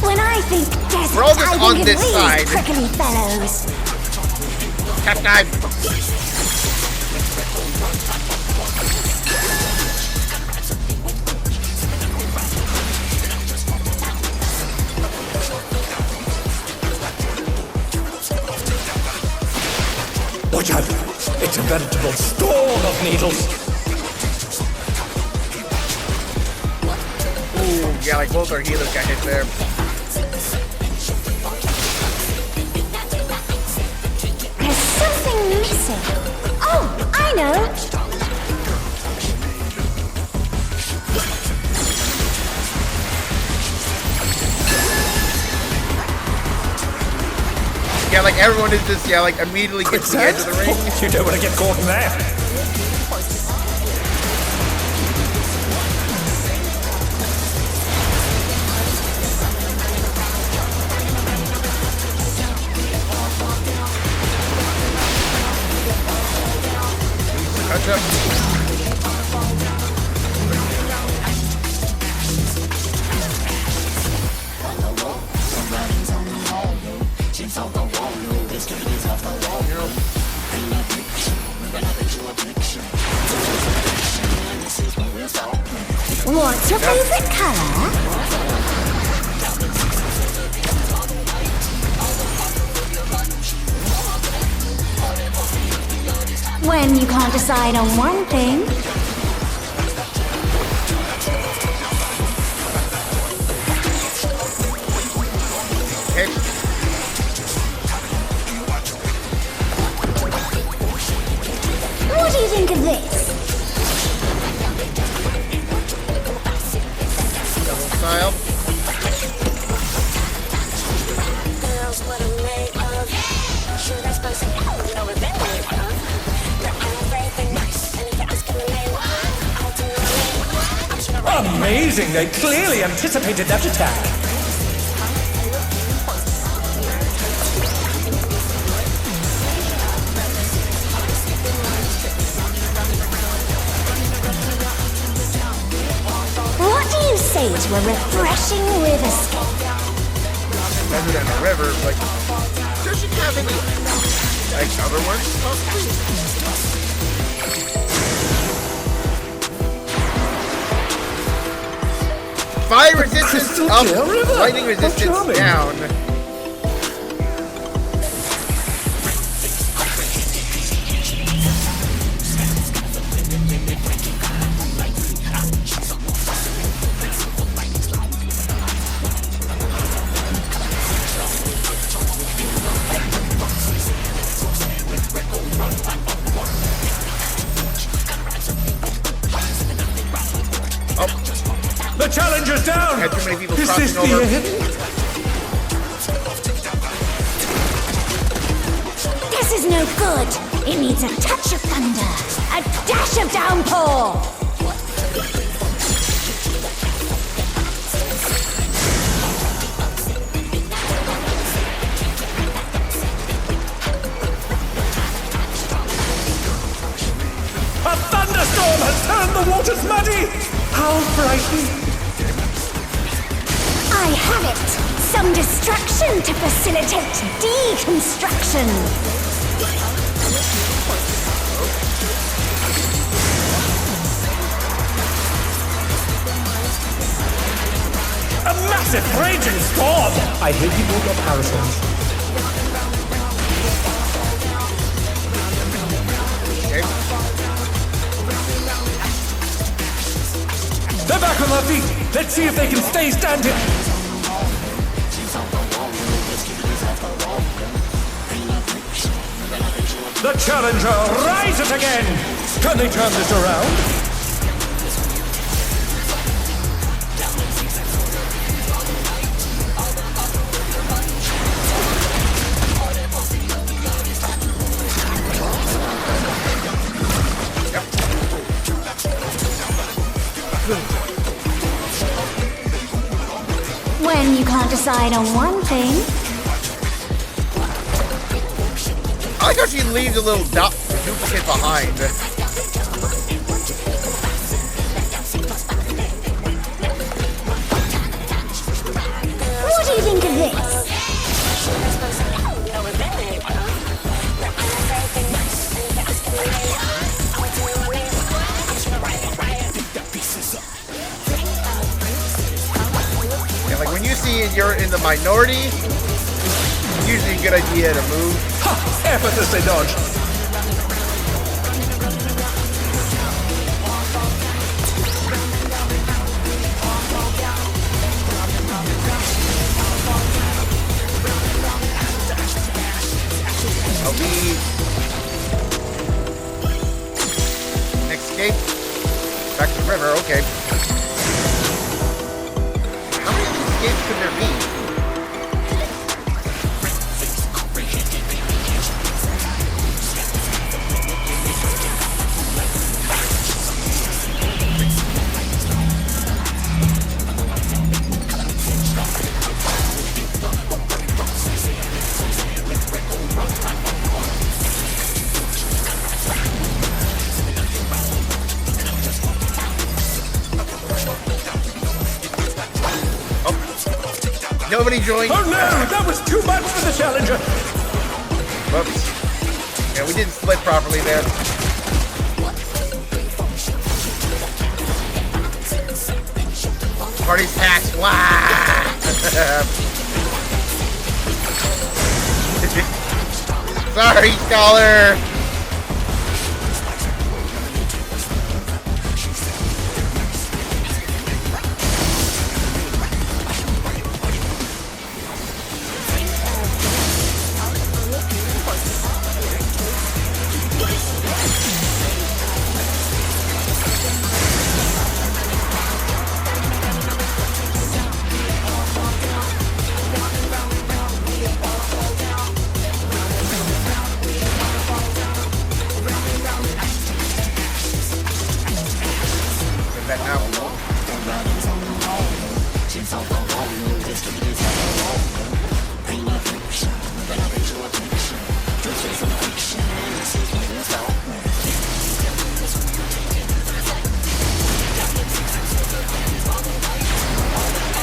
When I think desert,
We're all just
I think
on
of
this
these
side.
prickly fellows.
Tap dive.
Watch out! It's a veritable storm of needles.
Ooh, yeah, like both our healers got hit there.
There's something missing. Oh, I know.
Yeah, like everyone is just, yeah, like immediately gets to the edge of the ring.
You don't want to get caught in there.
Catch up.
What's your favorite color? When you can't decide on one thing.
Okay.
What do you think of this?
Style.
Amazing! They clearly anticipated that attack.
say to a refreshing riverscape?
Better than a river, like, does it have any, like, other ones, possibly? Fire resistance up, lightning resistance down.
The challenger's down!
Had too many people
Is
crossing
this
over.
the end?
This is no good. It needs a touch of thunder, a dash of downpour.
A thunderstorm has turned the waters muddy! How frightening!
I have it. Some distraction to facilitate deconstruction.
A massive raging storm! I hate people who got parasols.
Okay.
They're back on their feet! Let's see if they can stay standing! The challenger rises again! Can they turn this around?
When you can't decide on one thing,
I like how she leaves a little duplicate behind.
what do you think of this?
And like when you see you're in the minority, it's usually a good idea to move.
Ha! Effortlessly dodged!
I'll be escape back to the river. Okay. How many of these escapes could there be? Nobody joined.
Oh no! That was too much for the challenger!
Whoops. Yeah, we didn't split properly there. Party's packed. Wow! Sorry, Scholar.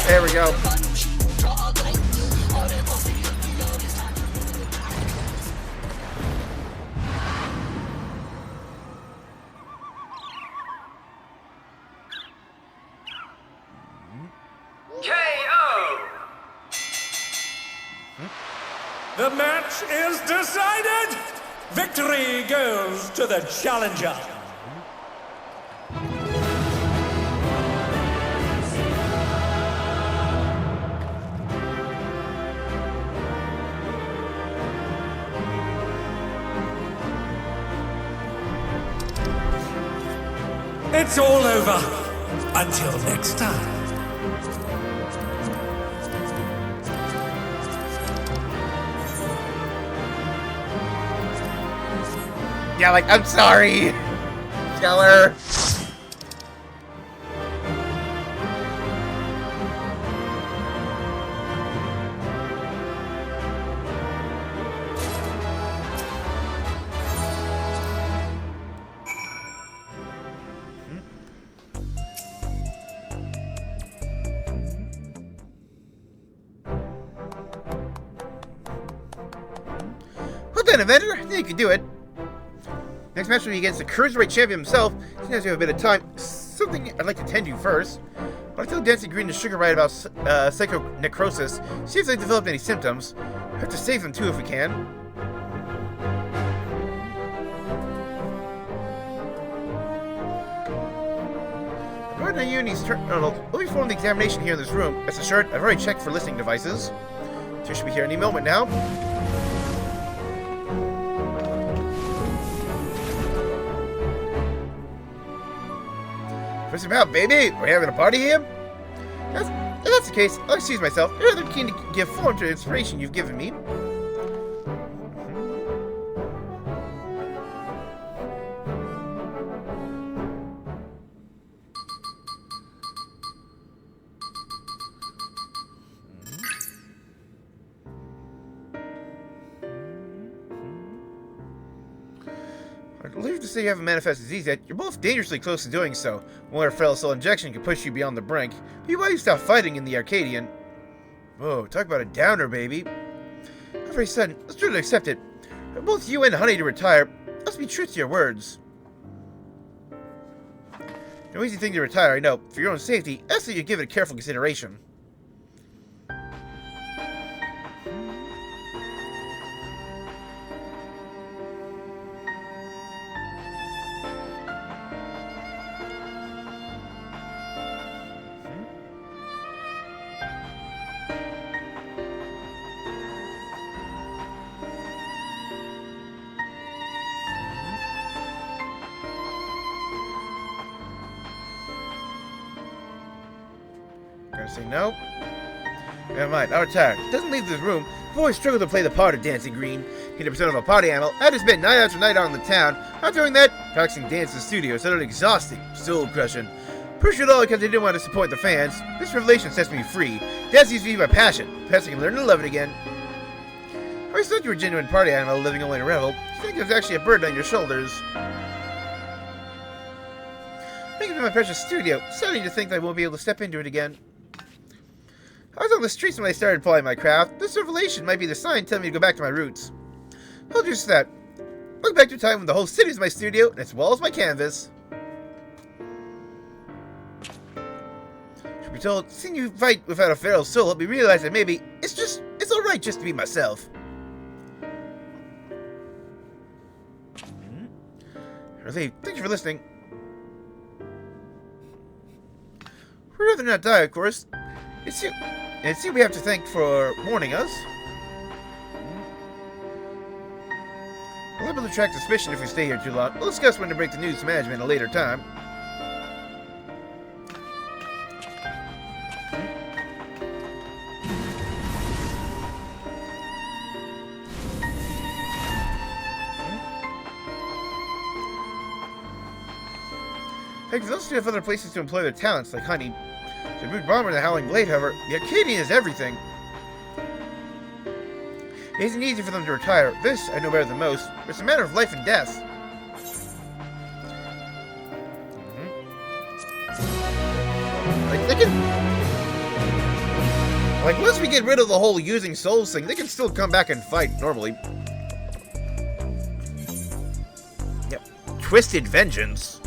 There we go.
The match is decided! Victory goes to the challenger! It's all over. Until next time.
Yeah, like, I'm sorry. Stellar. Well done, Avenger. I think you can do it. Next match will be against the Cruiserweight Champion himself. Since you have a bit of time, something I'd like to tend to first. But I tell Dancing Green and Sugar right about psychonecrosis. See if they developed any symptoms. We have to save them too if we can. According to Uni's terminal, we'll be performing the examination here in this room. Rest assured, I've already checked for listening devices. Two should be here any moment now. What's about, baby? We're having a party here? If that's the case, I'll excuse myself. I'm rather keen to give form to the inspiration you've given me. I'd leave to say you haven't manifest disease yet. You're both dangerously close to doing so. One fatal cell injection can push you beyond the brink. But why do you stop fighting in the Arcadion? Whoa, talk about a downer, baby. Not very sudden. Let's try to accept it. Both you and Honey to retire. Let's be true to your words. No easy thing to retire, I know. For your own safety, ask that you give it a careful consideration. Gonna say no? Never mind, I'll retire. Doesn't leave this room. I've always struggled to play the part of Dancing Green. 80% of a party animal. I just spent night after night out in the town. Not doing that, practicing dance in the studio. It's utterly exhausting, soul crushing. Pushed it all because I didn't want to disappoint the fans. This revelation sets me free. Dance used to be my passion. Perhaps I can learn to love it again. I always thought you were a genuine party animal living only to revel. I think there's actually a burden on your shoulders. Thinking of my precious studio. Sadly to think that I won't be able to step into it again. I was on the streets when I started plying my craft. This revelation might be the sign telling me to go back to my roots. Hold just that. Look back to a time when the whole city was my studio and its walls my canvas. Should be told, seeing you fight without a feral soul, helped me realize that maybe it's alright just to be myself. Relieved. Thank you for listening. We'd rather not die, of course. It's you we have to thank for warning us. We're liable to attract suspicion if we stay here too long. We'll discuss when to break the news to management at a later time. Heck, they also have other places to employ their talents, like Honey. The Rude Bomber and the Howling Blade, however, the Arcadion is everything. It isn't easy for them to retire. This, I know better than most. It's a matter of life and death. Like, they can... Like, once we get rid of the whole using souls thing, they can still come back and fight normally. Yep. Twisted Vengeance.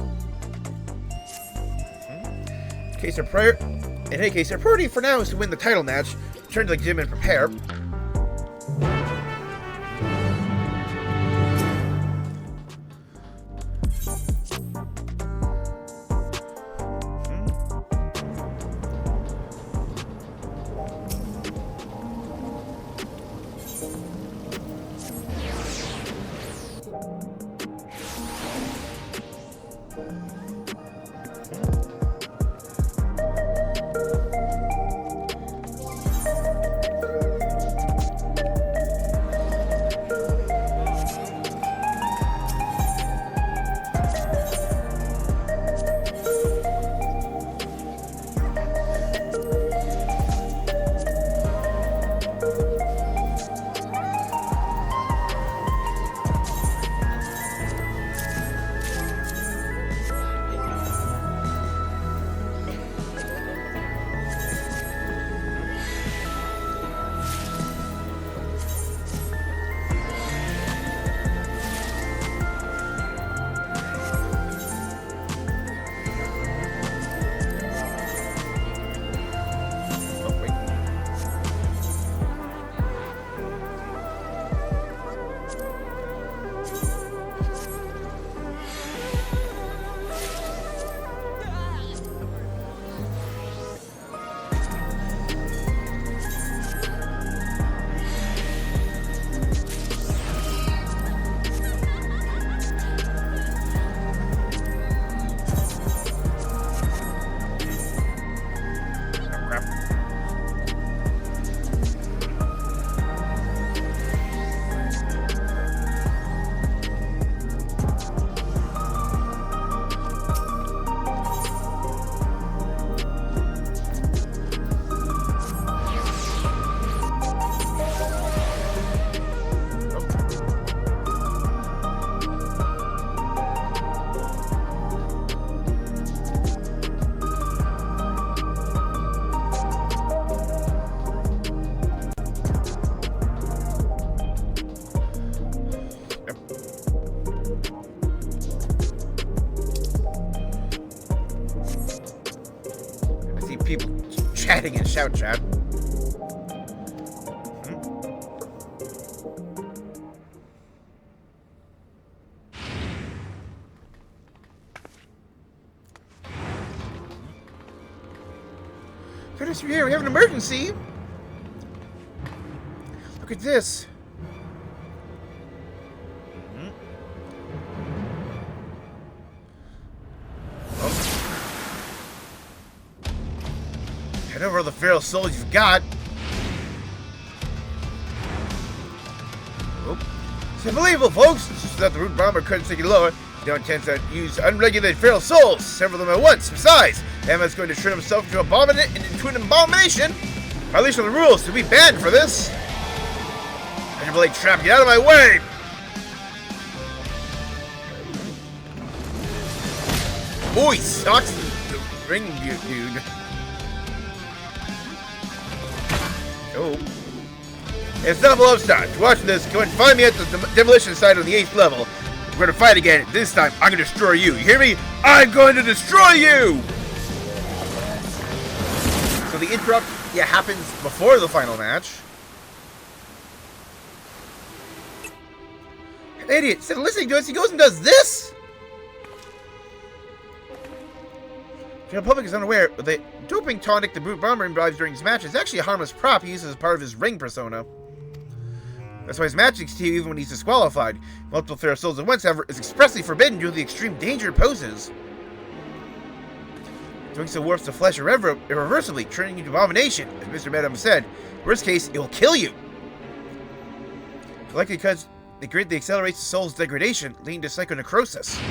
In any case, our priority for now is to win the title match. Turn to the gym and prepare. Chatting in shout chat. Curtis, you're here. We have an emergency. Look at this. Head over the feral souls you've got. Oh. It's unbelievable, folks. It's just that the root bomber couldn't take it lower. They don't tend to use unregulated feral souls, several of them at once. Besides, Emma's going to turn himself into an abomination. Violation of the rules to be banned for this. Magic blade trap, get out of my way! Oh, he sucks the ring, dude. Oh. It's not a love start. To watch this, go and find me at the demolition site on the 8th level. We're going to fight again. This time, I'm going to destroy you. You hear me? I'm going to destroy you! So the interrupt, yeah, happens before the final match. Idiot, instead of listening to us, he goes and does this? The public is unaware, but the doping tonic the brute bomber imbibes during his match is actually a harmless prop he uses as part of his ring persona. That's why his match continues even when he's disqualified. Multiple feral souls at once, however, is expressly forbidden due to the extreme danger it poses. Doing so warps the flesh irreversibly, turning you into abomination. As Mr. Madam said, worst case, it will kill you. Likely because it greatly accelerates the soul's degradation, leading to psychonecrosis.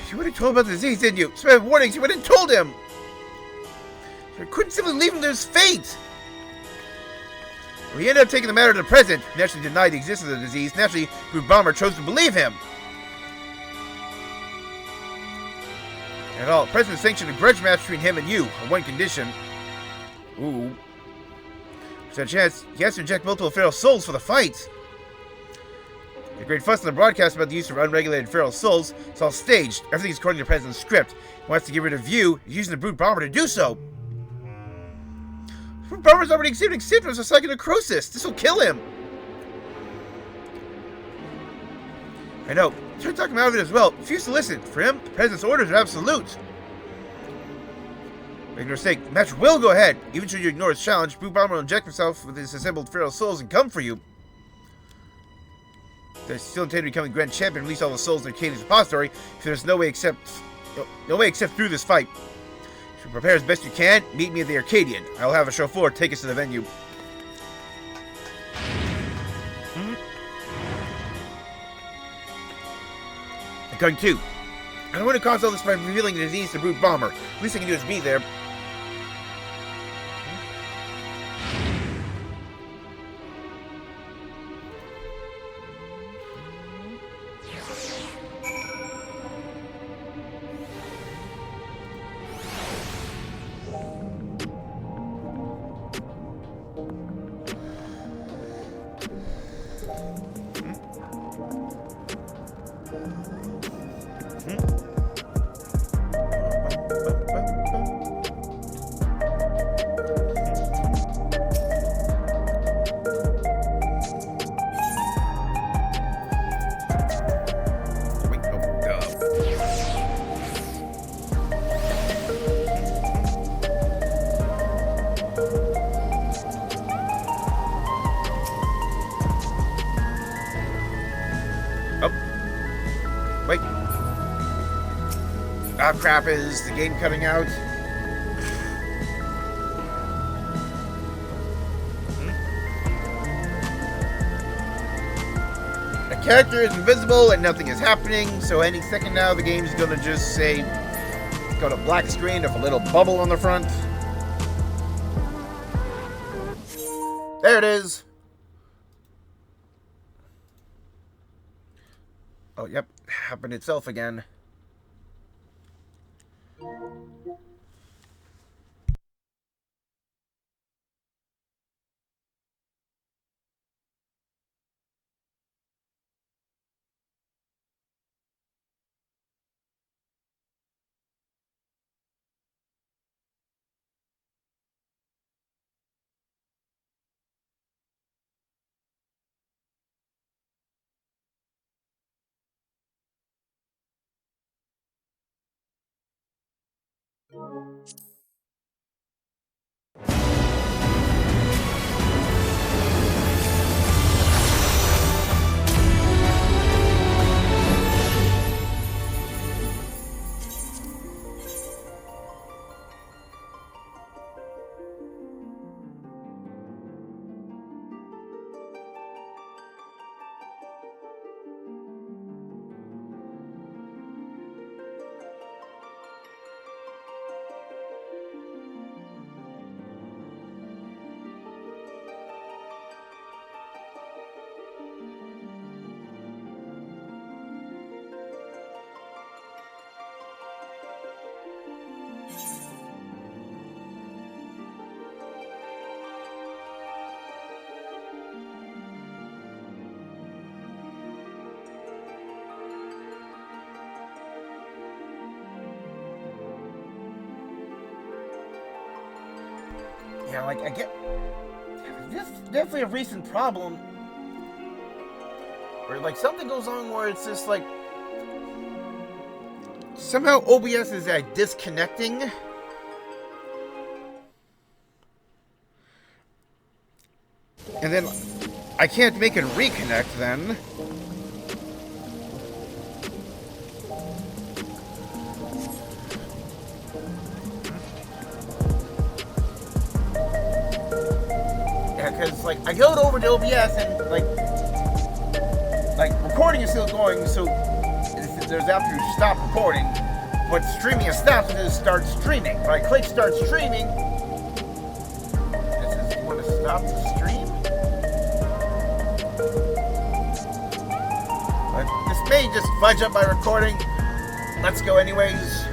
You would have told him about the disease, didn't you? So I have warnings, you would have told him! You couldn't simply leave him to his fate! Well, he ended up taking the matter to the president, who naturally denied the existence of the disease. Naturally, Brute Bomber chose to believe him. At all. The President sanctioned a grudge match between him and you, on one condition. Ooh. There's a chance he has to inject multiple feral souls for the fight. A great fuss on the broadcast about the use of unregulated feral souls. It's all staged. Everything's according to the President's script. He wants to get rid of you. He's using the Brute Bomber to do so. The Brute Bomber's already exhibiting symptoms of psychonecrosis. This will kill him. I know. Try to talk him out of it as well. Refuse to listen. For him, the President's orders are absolute. Make no mistake, the match will go ahead. Even should you ignore his challenge, Brute Bomber will inject himself with his assembled feral souls and come for you. They still intend to become Grand Champion and release all the souls in Arcadian's repository. If there's no way except through this fight. So prepare as best you can. Meet me at the Arcadion. I'll have a chauffeur take us to the venue. I'm going too. I don't want to cause all this by revealing the disease to Brute Bomber. The least I can do is be there. Wait. Oh crap, is the game cutting out? The character is invisible and nothing is happening, so any second now the game's gonna just say, go to black screen with a little bubble on the front. There it is. Oh, yep. Happened itself again. Yeah, like, I get... This is definitely a recent problem. Where, like, something goes on where it's just, like... Somehow OBS is, disconnecting. And then I can't make it reconnect then. Because, like, I go over to OBS and, like, recording is still going, so there's after you stop recording, but streaming is stopped and it starts streaming. When I click start streaming, this is when it stops the stream. But this may just fudge up my recording. Let's go anyways.